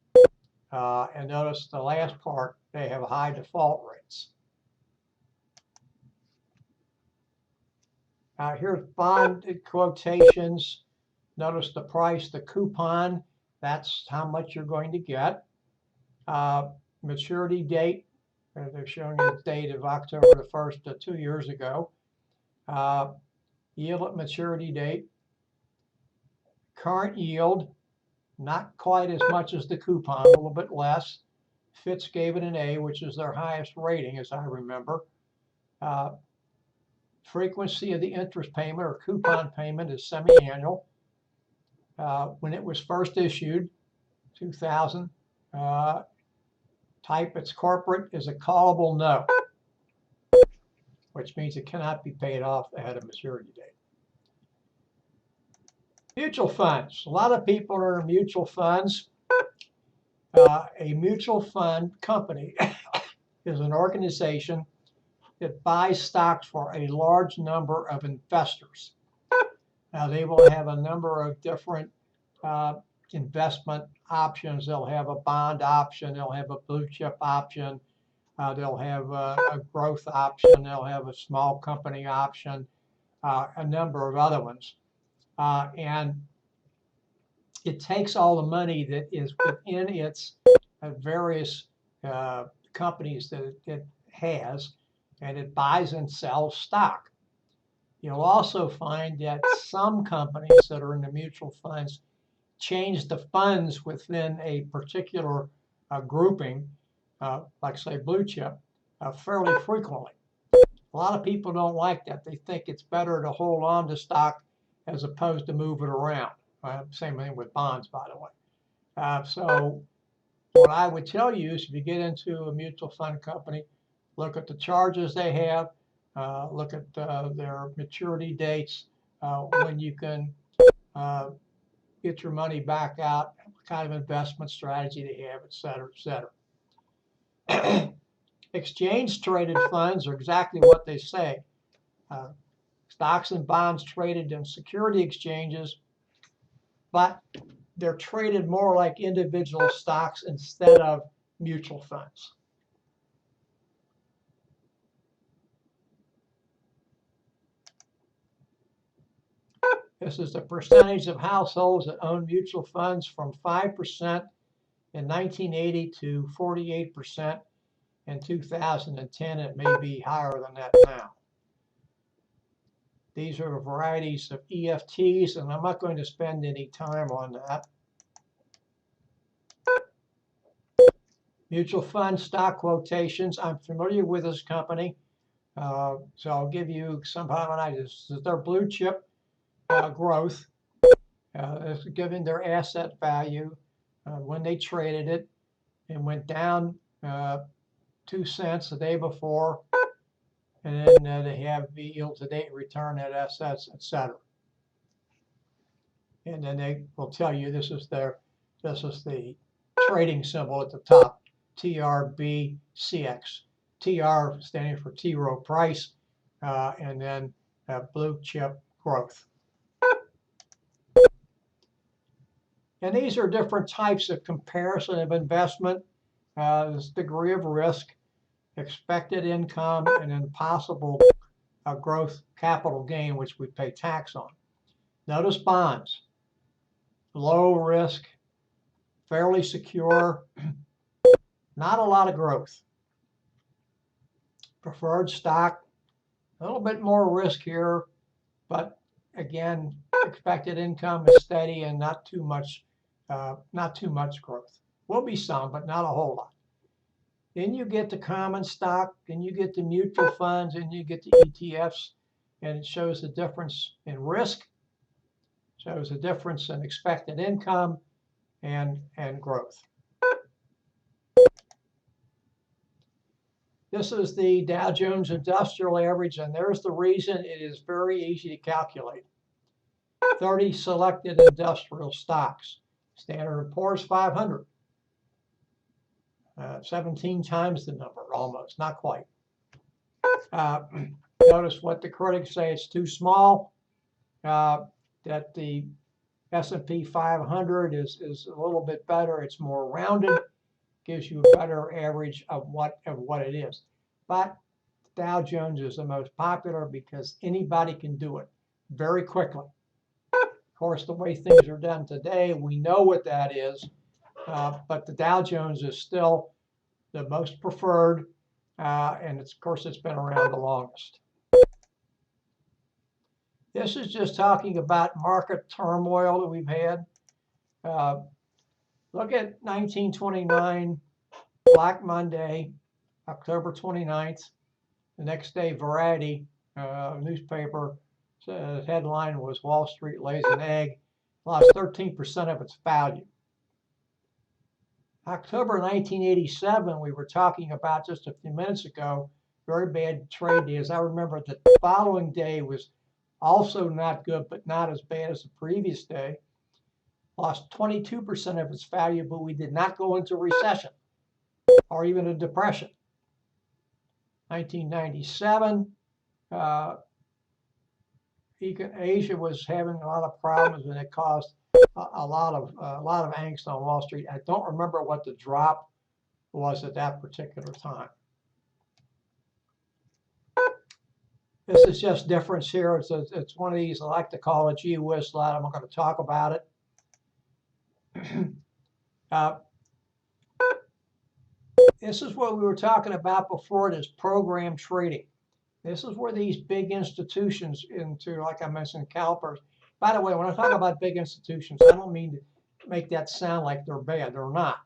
And notice the last part, they have high default rates. Here's bond quotations. Notice the price, the coupon, that's how much you're going to get. Maturity date, they're showing you the date of October the 1st, 2 years ago. Yield at maturity date. Current yield, not quite as much as the coupon, a little bit less. Fitch gave it an A, which is their highest rating, as I remember. Frequency of the interest payment or coupon payment is semi-annual. When it was first issued, 2000, type it's corporate, is a callable note, which means it cannot be paid off ahead of maturity date. Mutual funds. A lot of people are in mutual funds. A mutual fund company is an organization that buys stocks for a large number of investors. Now, they will have a number of different investment options. They'll have a bond option. They'll have a blue chip option. They'll have a growth option. They'll have a small company option, a number of other ones. And it takes all the money that is within its various companies that it has, and it buys and sells stock. You'll also find that some companies that are in the mutual funds change the funds within a particular grouping, like say blue chip, fairly frequently. A lot of people don't like that. They think it's better to hold on to stock as opposed to move it around. Same thing with bonds, by the way. So what I would tell you is if you get into a mutual fund company, look at the charges they have, look at their maturity dates, when you can get your money back out, what kind of investment strategy they have, et cetera, et cetera. Exchange traded funds are exactly what they say. Stocks and bonds traded in security exchanges, but they're traded more like individual stocks instead of mutual funds. This is the percentage of households that own mutual funds from 5% in 1980 to 48% in 2010. It may be higher than that now. These are varieties of EFTs, and I'm not going to spend any time on that. Mutual fund stock quotations. I'm familiar with this company, so I'll give you some idea. This is their blue chip growth, given their asset value when they traded it, and went down 2 cents the day before, and then they have the yield to date, return net assets, etc. And then they will tell you this is the trading symbol at the top, TRBCX. TR standing for T. Rowe Price, and then blue chip growth. And these are different types of comparison of investment. This degree of risk, expected income, and then possible growth capital gain, which we pay tax on. Notice bonds, low risk, fairly secure, not a lot of growth. Preferred stock, a little bit more risk here, but again, expected income is steady and not too much growth. Will be some, but not a whole lot. Then you get the common stock, and you get the mutual funds, and you get the ETFs, and it shows the difference in risk, shows the difference in expected income and growth. This is the Dow Jones Industrial Average, and there's the reason it is very easy to calculate. 30 selected industrial stocks. Standard & Poor's 500. 17 times the number, almost, not quite. Notice what the critics say, it's too small, that the S&P 500 is a little bit better, it's more rounded, gives you a better average of what it is. But Dow Jones is the most popular because anybody can do it very quickly. Of course, the way things are done today, we know what that is, but the Dow Jones is still the most preferred, and of course it's been around the longest. This is just talking about market turmoil that we've had. Look at 1929, Black Monday, October 29th. The next day, Variety newspaper, headline was Wall Street lays an egg, lost 13% of its value. October 1987, we were talking about just a few minutes ago, very bad trade days. I remember the following day was also not good, but not as bad as the previous day. Lost 22% of its value, but we did not go into recession or even a depression. 1997, Asia was having a lot of problems, and it caused a lot of angst on Wall Street. I don't remember what the drop was at that particular time. This is just difference here. It's one of these I like to call a gee whiz slide. I'm not going to talk about it. This is what we were talking about before. It is program trading. This is where these big institutions into, like I mentioned, CalPERS. By the way, when I talk about big institutions, I don't mean to make that sound like they're bad. They're not.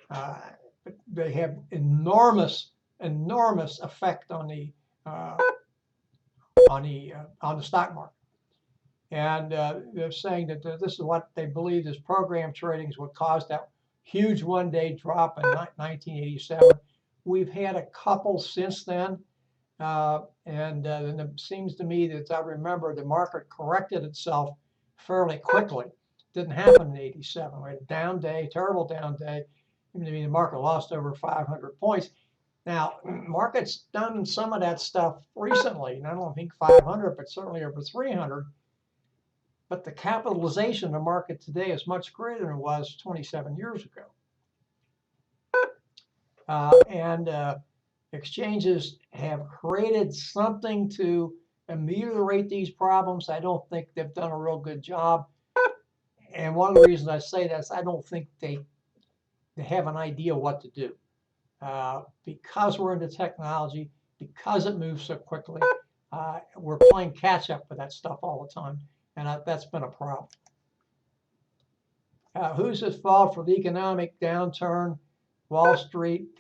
But they have enormous effect on the stock market. And they're saying that this is what they believe is program trading is what caused that huge one-day drop in 1987. We've had a couple since then. And it seems to me that I remember the market corrected itself fairly quickly. Didn't happen in 87. We had a down day, terrible down day. I mean, the market lost over 500 points. Now, market's done some of that stuff recently, and I don't think 500, but certainly over 300. But the capitalization of the market today is much greater than it was 27 years ago. Exchanges have created something to ameliorate these problems. I don't think they've done a real good job. And one of the reasons I say that is I don't think they have an idea what to do. Because we're into technology, because it moves so quickly, we're playing catch up with that stuff all the time. And that's been a problem. Who's at fault for the economic downturn? Wall Street,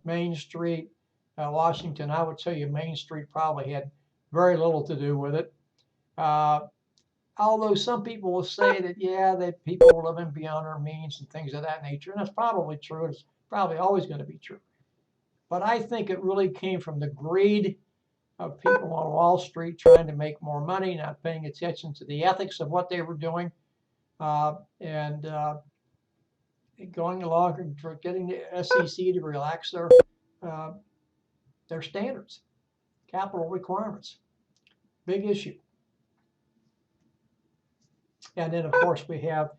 Main Street, Washington. I would tell you Main Street probably had very little to do with it. although some people will say that, yeah, that people are living beyond their means and things of that nature, and that's probably true. It's probably always going to be true. But I think it really came from the greed of people on Wall Street trying to make more money, not paying attention to the ethics of what they were doing, and going along and getting the SEC to relax their standards, capital requirements. Big issue. And then, of course, we have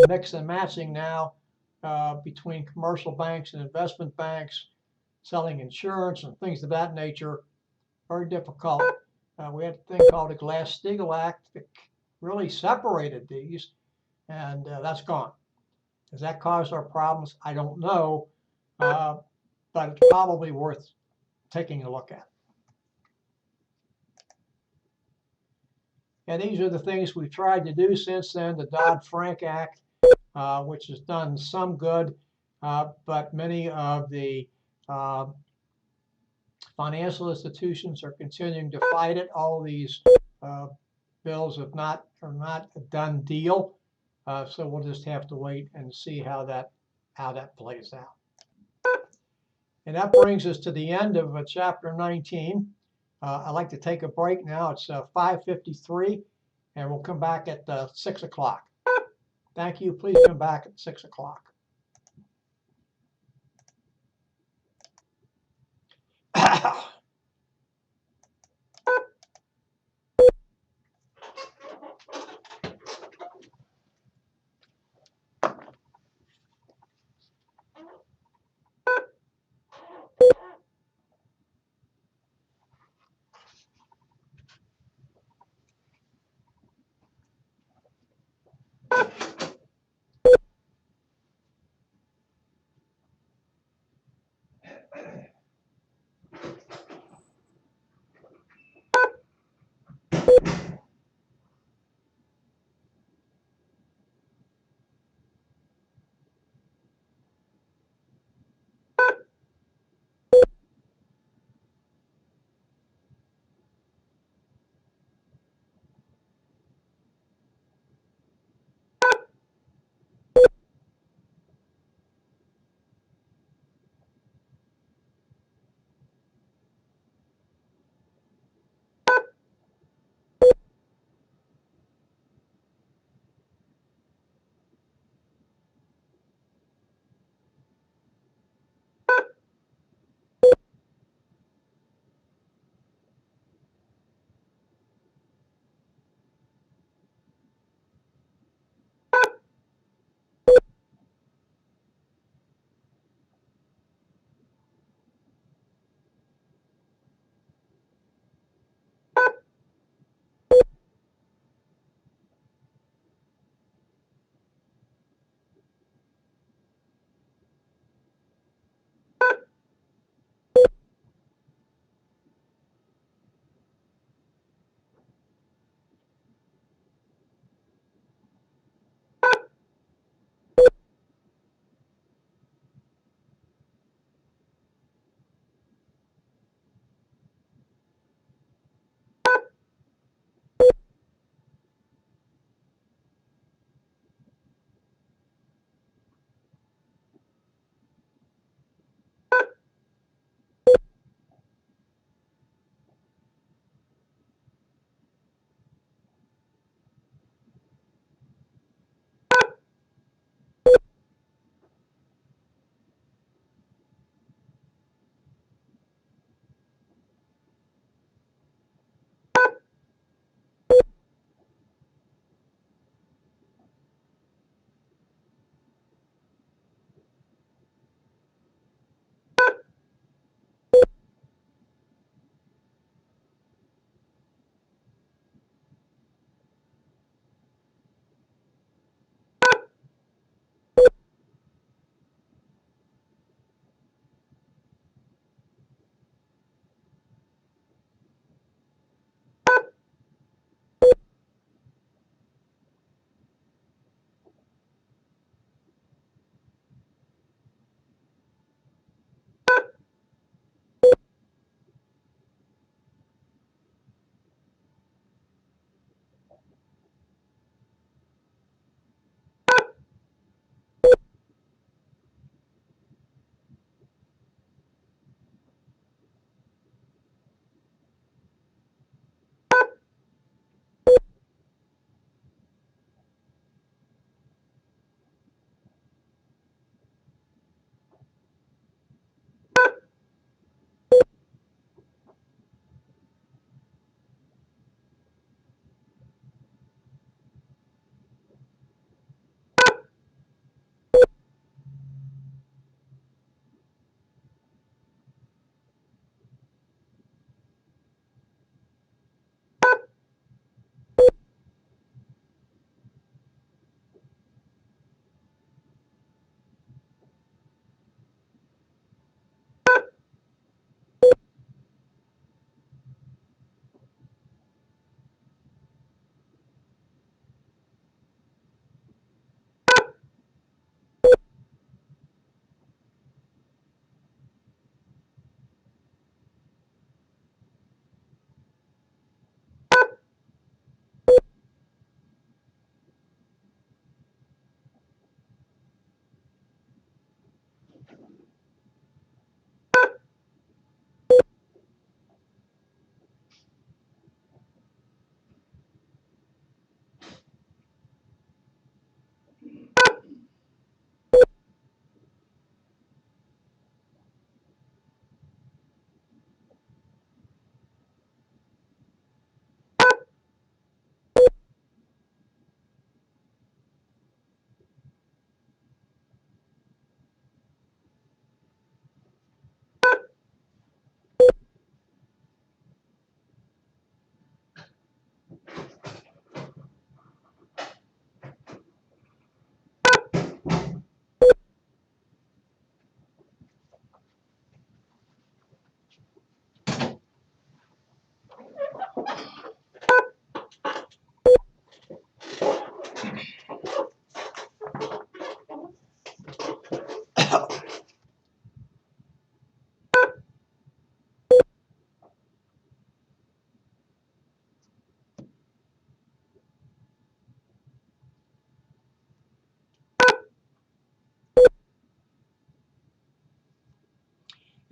mix and matching now between commercial banks and investment banks, selling insurance and things of that nature. Very difficult. We had a thing called the Glass-Steagall Act that really separated these, and that's gone. Does that cause our problems? I don't know, but it's probably worth taking a look at. And these are the things we've tried to do since then. The Dodd-Frank Act, which has done some good, but many of the financial institutions are continuing to fight it. All these bills are not a done deal, so we'll just have to wait and see how that plays out. And that brings us to the end of chapter 19. I'd like to take a break now. It's 5:53, and we'll come back at 6 o'clock. Thank you. Please come back at 6 o'clock.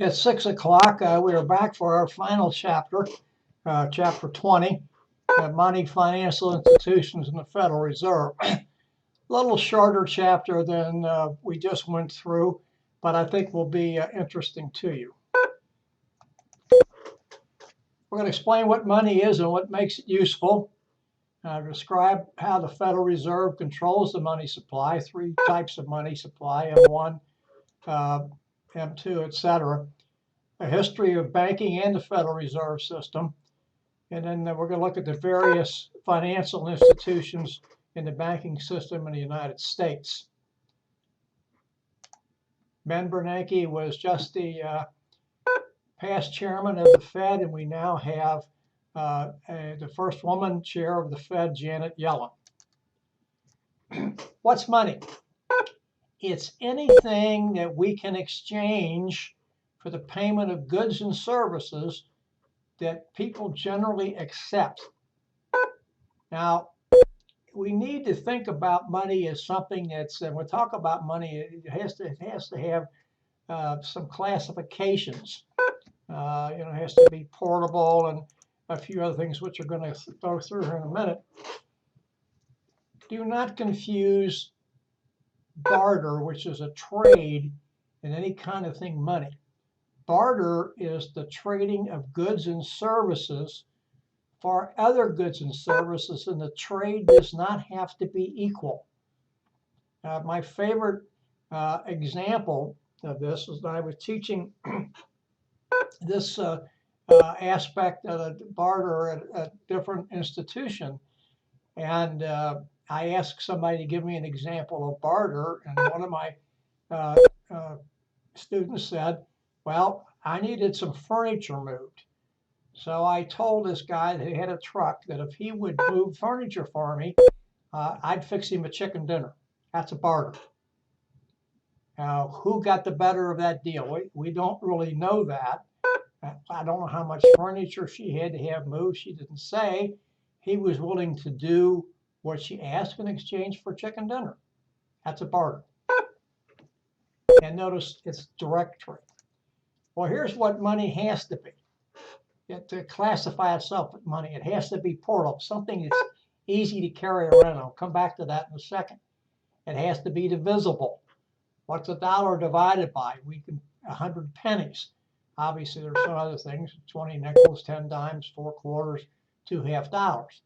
It's 6 o'clock. We are back for our final chapter, chapter 20, Money, Financial Institutions, and the Federal Reserve. A little shorter chapter than we just went through, but I think will be interesting to you. We're going to explain what money is and what makes it useful. Describe how the Federal Reserve controls the money supply, 3 types of money supply, M1, M2, etc. A history of banking and the Federal Reserve System. And then we're going to look at the various financial institutions in the banking system in the United States. Ben Bernanke was just the past chairman of the Fed, and we now have the first woman chair of the Fed, Janet Yellen. What's money? It's anything that we can exchange for the payment of goods and services that people generally accept. Now, we need to think about money as something that's, when we talk about money, it has to have some classifications. It has to be portable and a few other things which we're going to go through here in a minute. Do not confuse barter, which is a trade, and any kind of thing money. Barter is the trading of goods and services for other goods and services, and the trade does not have to be equal. My favorite example of this is that I was teaching this aspect of the barter at a different institution, and I asked somebody to give me an example of barter, and one of my students said, well, I needed some furniture moved. So I told this guy that had a truck that if he would move furniture for me, I'd fix him a chicken dinner. That's a barter. Now, who got the better of that deal? We don't really know that. I don't know how much furniture she had to have moved. She didn't say. He was willing to do what she asked in exchange for chicken dinner. That's a barter. And notice it's direct trade. Well, here's what money has to be. To classify itself as money, it has to be portable, something that's easy to carry around. I'll come back to that in a second. It has to be divisible. What's a dollar divided by? 100 pennies. Obviously, there's some other things, 20 nickels, 10 dimes, 4 quarters, 2 half dollars.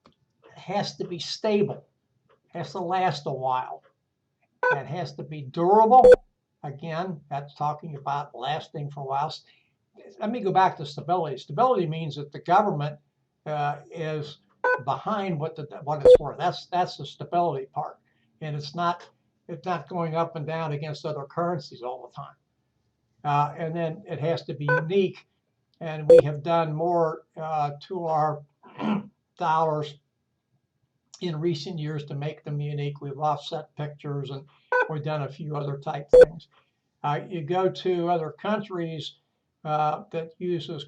It has to be stable. It has to last a while. It has to be durable. Again, that's talking about lasting for a while. Let me go back to stability. Stability means that the government is behind what it's worth. That's the stability part, and it's not going up and down against other currencies all the time. And then it has to be unique, and we have done more to our dollars in recent years to make them unique. We've offset pictures, and we've done a few other type things. You go to other countries that uses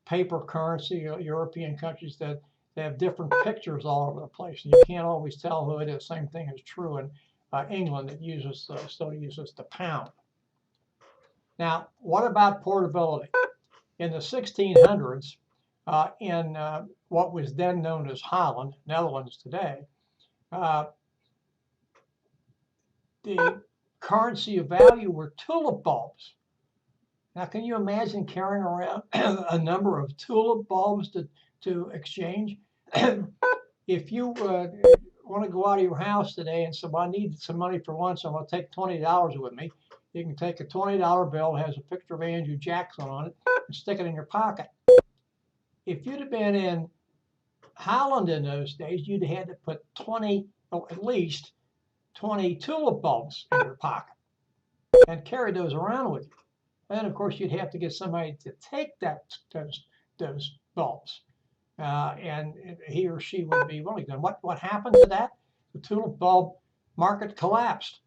paper currency, European countries that they have different pictures all over the place, and you can't always tell who it is. Same thing is true in England, that still uses the pound. Now, what about portability? In the 1600s, in what was then known as Holland, Netherlands today, the currency of value were tulip bulbs. Now, can you imagine carrying around a number of tulip bulbs to exchange? If you want to go out of your house today and say, well, I need some money for lunch, I'm going to take $20 with me. You can take a $20 bill, has a picture of Andrew Jackson on it, and stick it in your pocket. If you'd have been in Holland in those days, you'd have had to put at least 20 tulip bulbs in your pocket and carry those around with you. And of course, you'd have to get somebody to take those bulbs, and he or she would be willing. Then what happened to that? The tulip bulb market collapsed.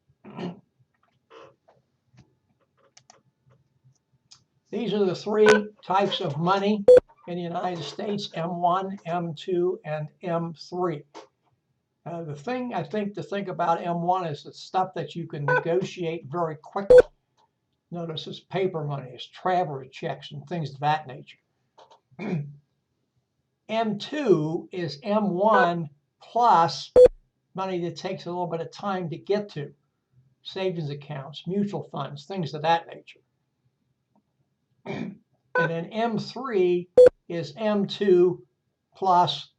These are the 3 types of money in the United States: M1, M2, and M3. The thing I think to think about M1 is the stuff that you can negotiate very quickly. Notice it's paper money, it's traveler checks and things of that nature. M2 is M1 plus money that takes a little bit of time to get to. Savings accounts, mutual funds, things of that nature. And then M3 is M2 plus,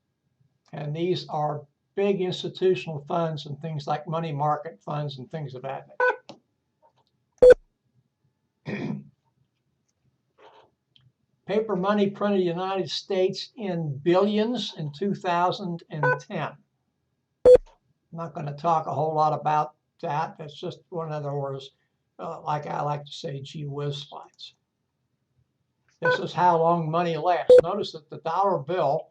and these are big institutional funds and things like money market funds and things of that nature. Paper money printed in the United States in billions in 2010. I'm not going to talk a whole lot about that. That's just one of those, like I like to say, gee whiz slides. This is how long money lasts. Notice that the dollar bill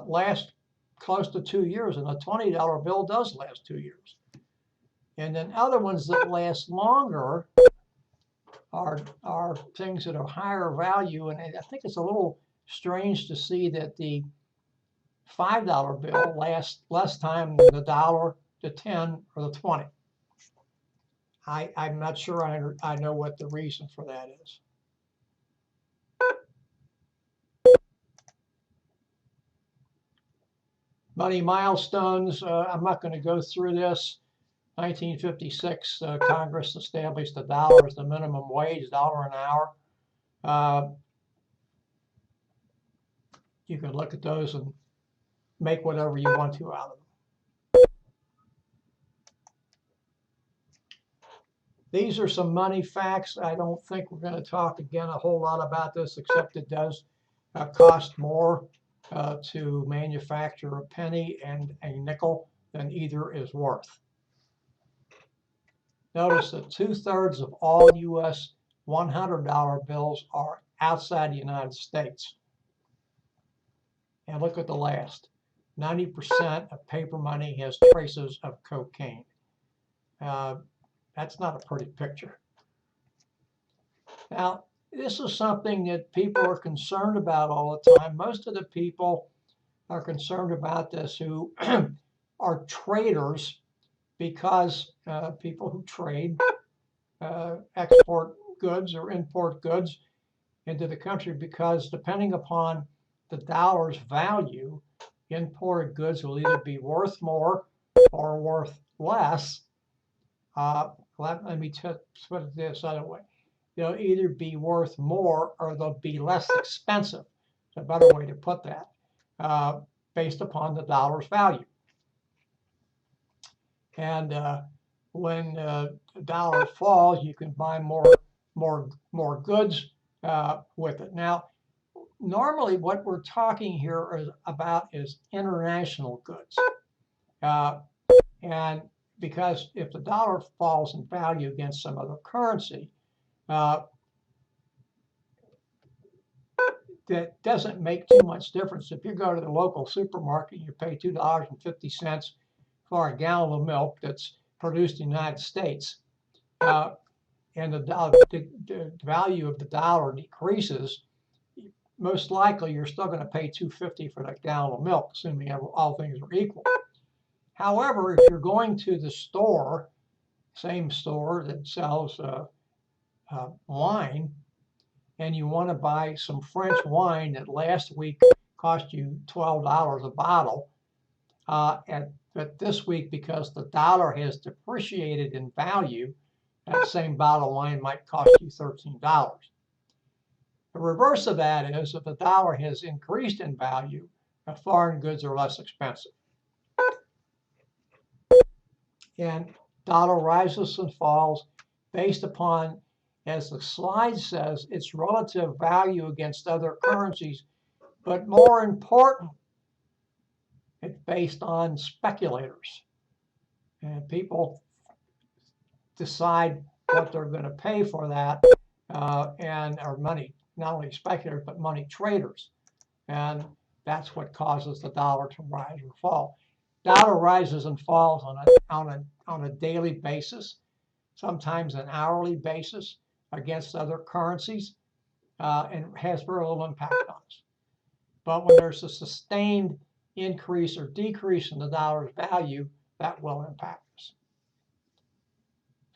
lasts close to 2 years, and the $20 bill does last 2 years. And then other ones that last longer are things that are higher value. And I think it's a little strange to see that the $5 bill lasts less time than the dollar, the 10, or the 20. I'm not sure I know what the reason for that is. Money milestones, I'm not going to go through this. 1956, Congress established the dollar as the minimum wage, $1 an hour. You can look at those and make whatever you want to out of them. These are some money facts. I don't think we're going to talk again a whole lot about this, except it does cost more to manufacture a penny and a nickel than either is worth. Notice that 2/3 of all U.S. $100 bills are outside the United States. And look at the last. 90% of paper money has traces of cocaine. That's not a pretty picture. Now, this is something that people are concerned about all the time. Most of the people are concerned about this who are traders, because people who trade export goods or import goods into the country, because depending upon the dollar's value, imported goods will either be worth more or worth less. Let me put it this other way. They'll either be worth more or they'll be less expensive. It's a better way to put that, based upon the dollar's value. And when the dollar falls, you can buy more goods with it. Now, normally what we're talking here about is international goods. And because if the dollar falls in value against some other currency, that doesn't make too much difference. If you go to the local supermarket, you pay $2.50 for a gallon of milk that's produced in the United States, and the value of the dollar decreases, most likely you're still going to pay $2.50 for that gallon of milk, assuming all things are equal. However, if you're going to the store, same store that sells wine, and you want to buy some French wine that last week cost you $12 a bottle, but this week, because the dollar has depreciated in value, that same bottle of wine might cost you $13. The reverse of that is, if the dollar has increased in value, foreign goods are less expensive. And dollar rises and falls based upon, as the slide says, its relative value against other currencies, but more important, it's based on speculators. And people decide what they're going to pay for that, and our money, not only speculators, but money traders. And that's what causes the dollar to rise or fall. Dollar rises and falls on a daily basis, sometimes an hourly basis against other currencies, and has very little impact on us. But when there's a sustained increase or decrease in the dollar's value, that will impact us.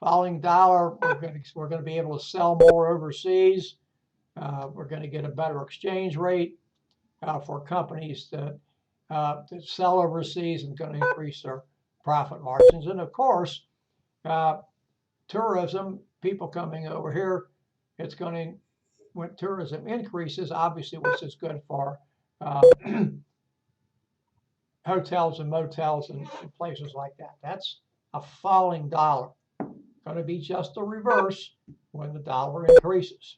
Falling dollar, we're going to be able to sell more overseas. We're going to get a better exchange rate for companies that sell overseas and going to increase their profit margins. And of course, tourism, people coming over here, it's going to, when tourism increases, obviously, which is good for hotels and motels and places like that. That's a falling dollar. Going to be just the reverse when the dollar increases.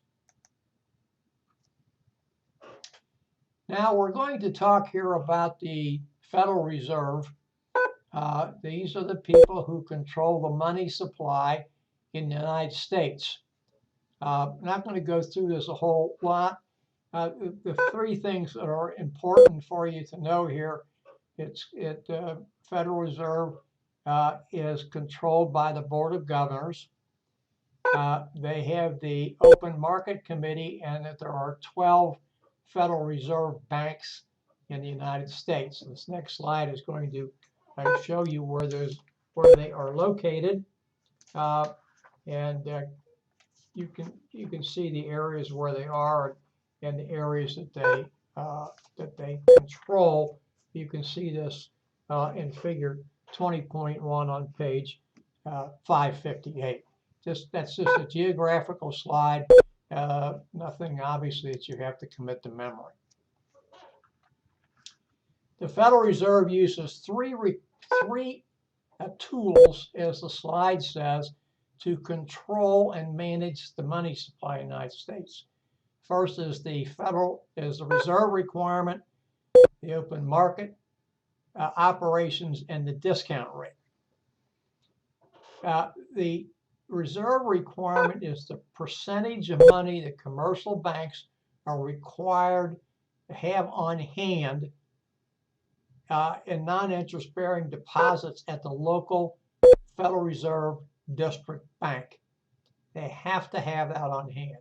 Now we're going to talk here about the Federal Reserve. These are the people who control the money supply in the United States. I'm not going to go through this a whole lot. The three things that are important for you to know here, Federal Reserve is controlled by the Board of Governors. They have the Open Market Committee, and that there are 12 Federal Reserve banks in the United States. This next slide is going to show you where they are located, and you can see the areas where they are and the areas that they control. You can see this in Figure 20.1 on page 558. That's just a geographical slide. Nothing obviously that you have to commit to memory. The Federal Reserve uses three tools, as the slide says, to control and manage the money supply in the United States. First is the reserve requirement, the open market operations, and the discount rate. The reserve requirement is the percentage of money that commercial banks are required to have on hand in non-interest bearing deposits at the local Federal Reserve District Bank. They have to have that on hand.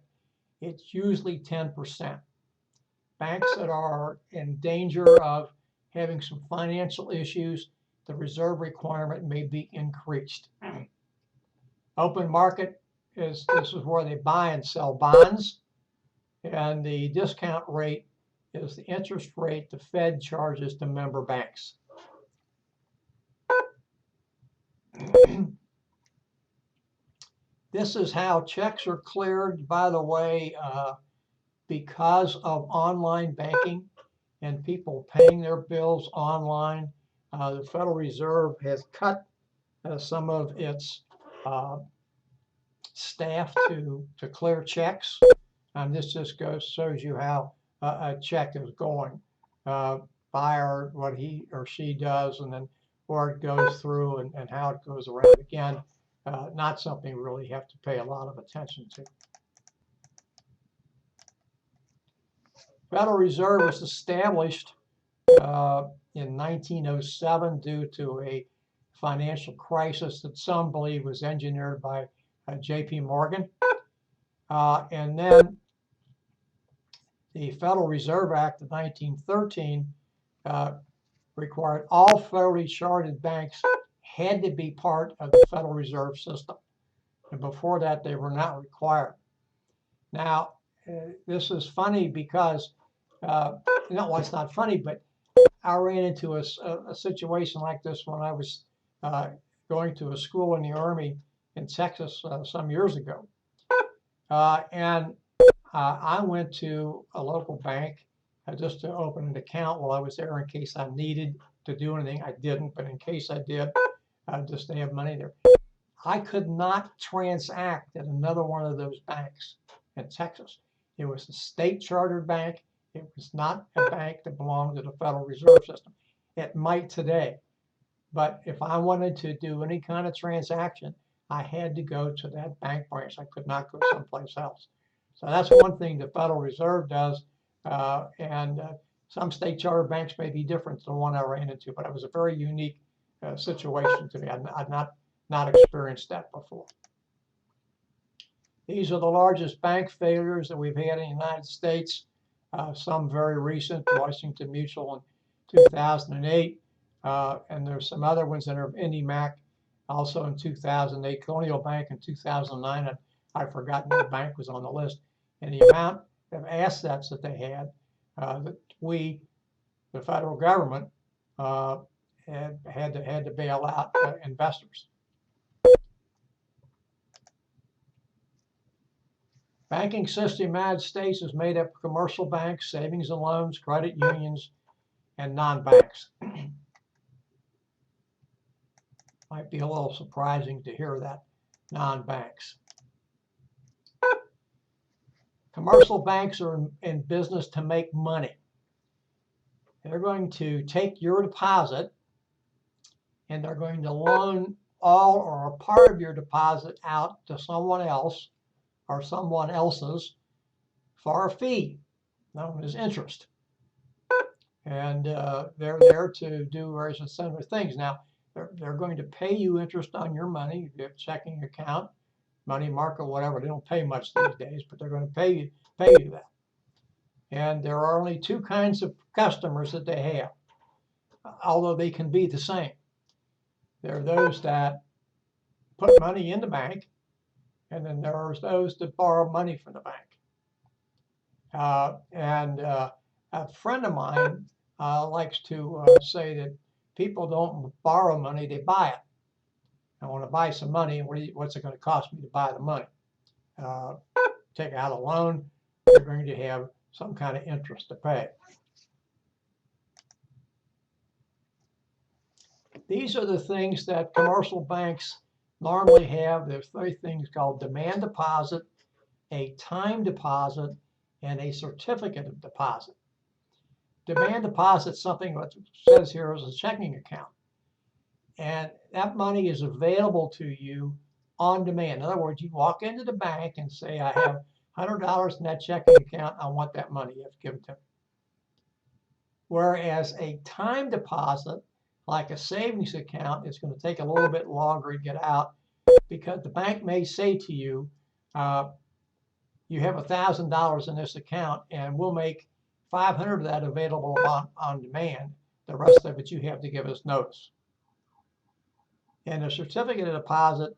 It's usually 10%. Banks that are in danger of having some financial issues, the reserve requirement may be increased. Open market this is where they buy and sell bonds, and the discount rate is the interest rate the Fed charges to member banks. This is how checks are cleared, by the way, because of online banking and people paying their bills online. The Federal Reserve has cut some of its staff to clear checks. And this just shows you how a check is going. Buyer, what he or she does, and then where it goes through and how it goes around. Again, not something you really have to pay a lot of attention to. Federal Reserve was established in 1907 due to a financial crisis that some believe was engineered by J.P. Morgan. And then the Federal Reserve Act of 1913 required all federally chartered banks had to be part of the Federal Reserve System. And before that, they were not required. Now, this is funny because, well, it's not funny, but I ran into a situation like this when I was going to a school in the Army in Texas some years ago. And I went to a local bank just to open an account while I was there in case I needed to do anything. I didn't, but in case I did, just to have money there. I could not transact at another one of those banks in Texas. It was a state chartered bank. It was not a bank that belonged to the Federal Reserve System. It might today, but if I wanted to do any kind of transaction, I had to go to that bank branch. I could not go someplace else. So that's one thing the Federal Reserve does, and some state charter banks may be different than the one I ran into, but it was a very unique situation to me. I'd not experienced that before. These are the largest bank failures that we've had in the United States. Some very recent, Washington Mutual in 2008, and there's some other ones that are IndyMac also in 2008, Colonial Bank in 2009, and I've forgotten what bank was on the list, and the amount of assets that they had that we, the federal government, had to bail out investors. Banking system in the United States is made up of commercial banks, savings and loans, credit unions, and non-banks. Might be a little surprising to hear that, non-banks. Commercial banks are in business to make money. They're going to take your deposit and they're going to loan all or a part of your deposit out to someone else or someone else's for a fee known as interest. And they're there to do various similar things. Now, they're going to pay you interest on your money, your checking account, money market, whatever. They don't pay much these days, but they're going to pay you that. And there are only two kinds of customers that they have, although they can be the same. There are those that put money in the bank, and then there are those that borrow money from the bank. A friend of mine likes to say that people don't borrow money, they buy it. I want to buy some money, what's it going to cost me to buy the money? Take out a loan, you're going to have some kind of interest to pay. These are the things that commercial banks normally have. There's three things called demand deposit, a time deposit, and a certificate of deposit. Demand deposit is something that says here is a checking account. And that money is available to you on demand. In other words, you walk into the bank and say, I have $100 in that checking account. I want that money. You have to give it to me. Whereas a time deposit, like a savings account, is going to take a little bit longer to get out because the bank may say to you, you have $1,000 in this account and we'll make 500 of that available on demand. The rest of it you have to give us notice. And a certificate of deposit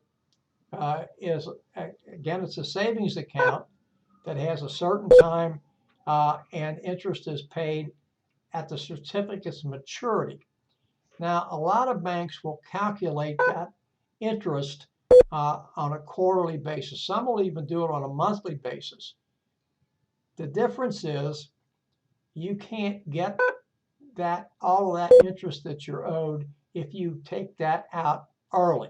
is, again, it's a savings account that has a certain time and interest is paid at the certificate's maturity. Now, a lot of banks will calculate that interest on a quarterly basis. Some will even do it on a monthly basis. The difference is you can't get all of that interest that you're owed if you take that out early.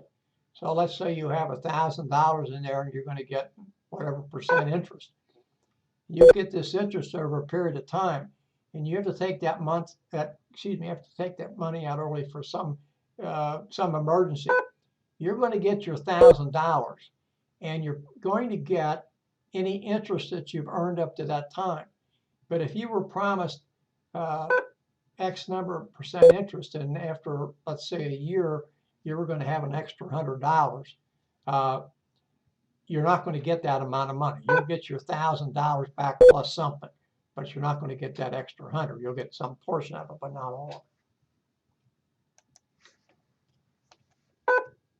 So let's say you have $1,000 in there and you're going to get whatever percent interest. You get this interest over a period of time, and you have to take that take that money out early for some emergency. You're going to get your $1,000, and you're going to get any interest that you've earned up to that time. But if you were promised X number of percent interest, and after, let's say, a year, you were going to have an extra $100, you're not going to get that amount of money. You'll get your $1,000 back plus something, but you're not going to get that extra 100. You'll get some portion of it, but not all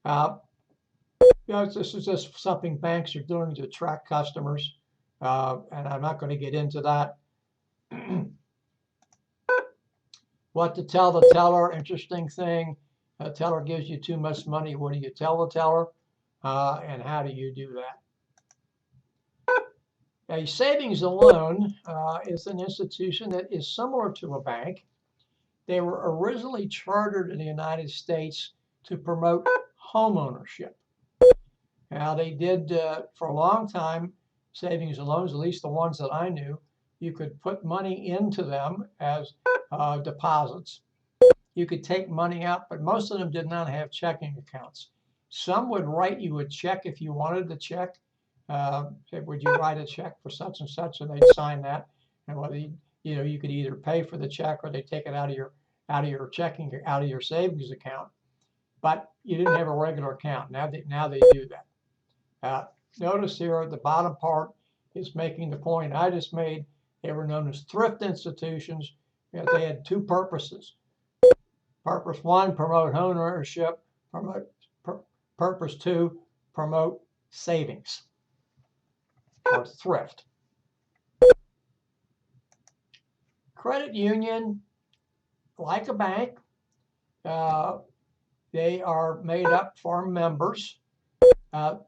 of it. This is just something banks are doing to attract customers, and I'm not going to get into that. What to tell the teller, interesting thing. A teller gives you too much money. What do you tell the teller? And how do you do that? A savings and loan is an institution that is similar to a bank. They were originally chartered in the United States to promote home ownership. Now, they did, for a long time, savings and loans, at least the ones that I knew, you could put money into them as deposits. You could take money out, but most of them did not have checking accounts. Some would write you a check if you wanted the check. Say, would you write a check for such and such, and they'd sign that. And whether you could either pay for the check or they take it out of your savings account. But you didn't have a regular account. Now they do that. Notice here at the bottom part is making the point I just made. They were known as thrift institutions. They had two purposes. Purpose one, promote home ownership. Purpose 2, promote savings or thrift. Credit union, like a bank, they are made up for members.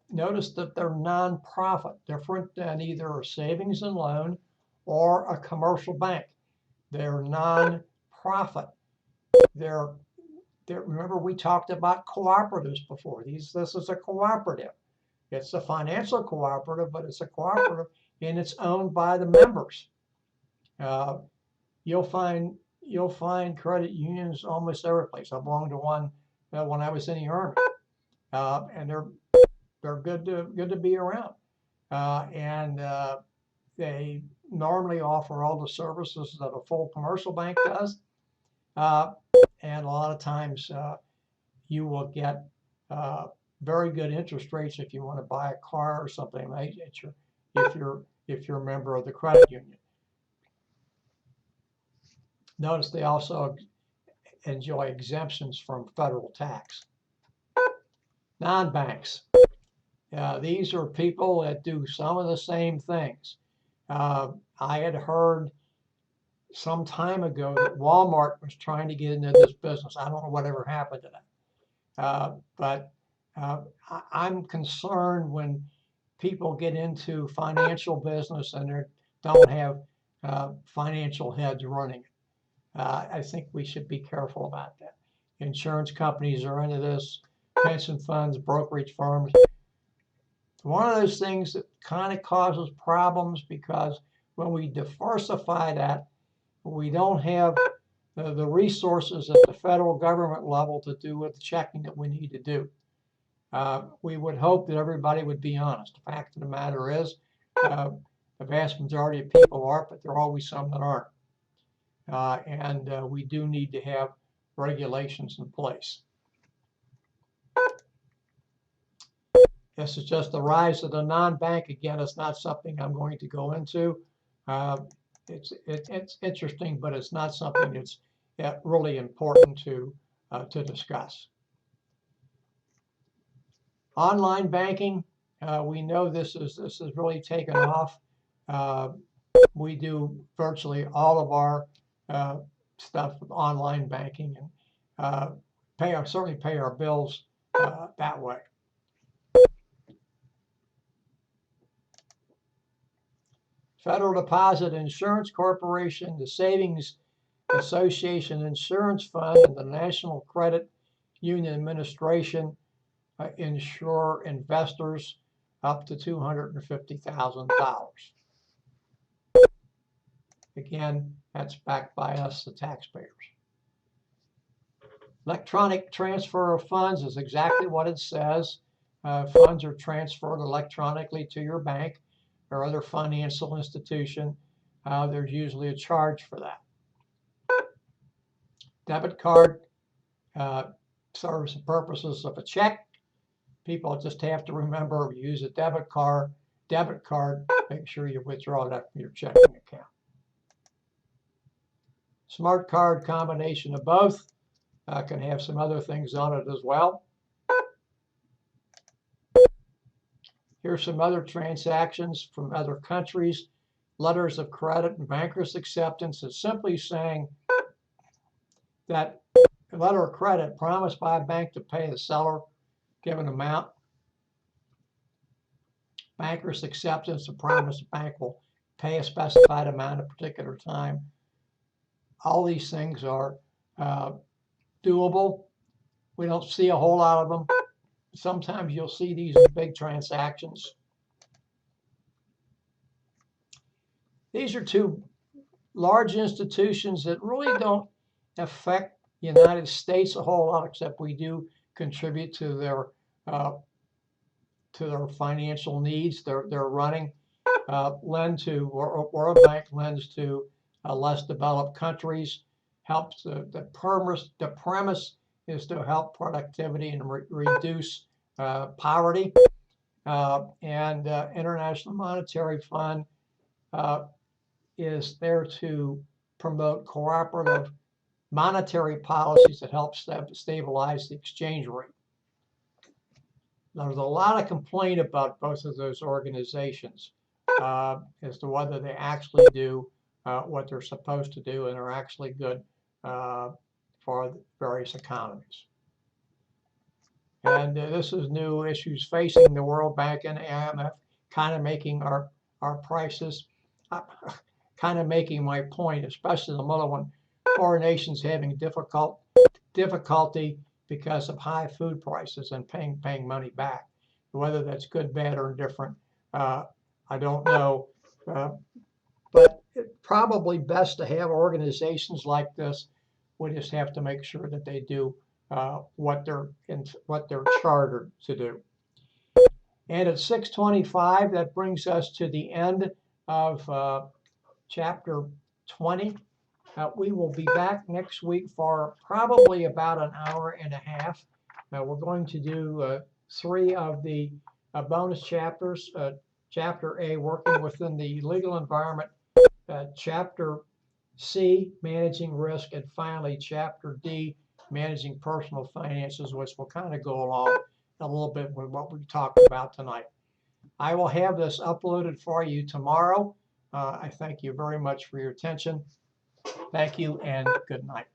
Notice that they're nonprofit, different than either a savings and loan or a commercial bank. They're nonprofit. Remember, we talked about cooperatives before. This is a cooperative. It's a financial cooperative, but it's a cooperative and it's owned by the members. You'll find credit unions almost every place. I belonged to one when I was in the Army, and they're good to be around. They normally offer all the services that a full commercial bank does. And a lot of times you will get very good interest rates if you want to buy a car or something like that, if you're a member of the credit union. Notice they also enjoy exemptions from federal tax. Non-banks. These are people that do some of the same things. I had heard some time ago that Walmart was trying to get into this business. I don't know whatever happened to that. But I'm concerned when people get into financial business and they don't have financial heads running it. I think we should be careful about that. Insurance companies are into this, pension funds, brokerage firms. One of those things that kind of causes problems because when we diversify that, we don't have the resources at the federal government level to do with the checking that we need to do. We would hope that everybody would be honest. The fact of the matter is, the vast majority of people are, but there are always some that aren't. And we do need to have regulations in place. This is just the rise of the non-bank. Again, it's not something I'm going to go into. It's interesting, but it's not something that's really important to discuss. Online banking, we know this is really taken off. We do virtually all of our stuff with online banking and certainly pay our bills that way. Federal Deposit Insurance Corporation, the Savings Association Insurance Fund, and the National Credit Union Administration insure investors up to $250,000. Again, that's backed by us, the taxpayers. Electronic transfer of funds is exactly what it says. Funds are transferred electronically to your bank or other financial institution. There's usually a charge for that. Debit card serves the purposes of a check. People just have to remember, use a debit card, make sure you withdraw that from your checking account. Smart card, combination of both, can have some other things on it as well. Here's some other transactions from other countries. Letters of credit and bankers' acceptance is simply saying that a letter of credit promised by a bank to pay the seller given amount. Bankers' acceptance, a promise the bank will pay a specified amount at a particular time. All these things are doable. We don't see a whole lot of them. Sometimes you'll see these big transactions. These are two large institutions that really don't affect the United States a whole lot, except we do contribute to their financial needs. They're running, lend to, or a bank lends to less developed countries. Helps the premise is to help productivity and reduce poverty. And International Monetary Fund is there to promote cooperative monetary policies that help stabilize the exchange rate. there's a lot of complaint about both of those organizations as to whether they actually do what they're supposed to do and are actually good for the various economies. And this is new issues facing the World Bank and IMF, kind of making our prices, kind of making my point, especially the middle one. Foreign nations having difficulty because of high food prices and paying money back. Whether that's good, bad, or indifferent, I don't know. But it's probably best to have organizations like this. We just have to make sure that they do what they're chartered to do. And at 6:25, that brings us to the end of chapter 20. We will be back next week for probably about an hour and a half. We're going to do 3 of the bonus chapters. Chapter A, working within the legal environment. Chapter C, managing risk. And finally, Chapter D, managing personal finances, which will kind of go along a little bit with what we talked about tonight. I will have this uploaded for you tomorrow. I thank you very much for your attention. Thank you and good night.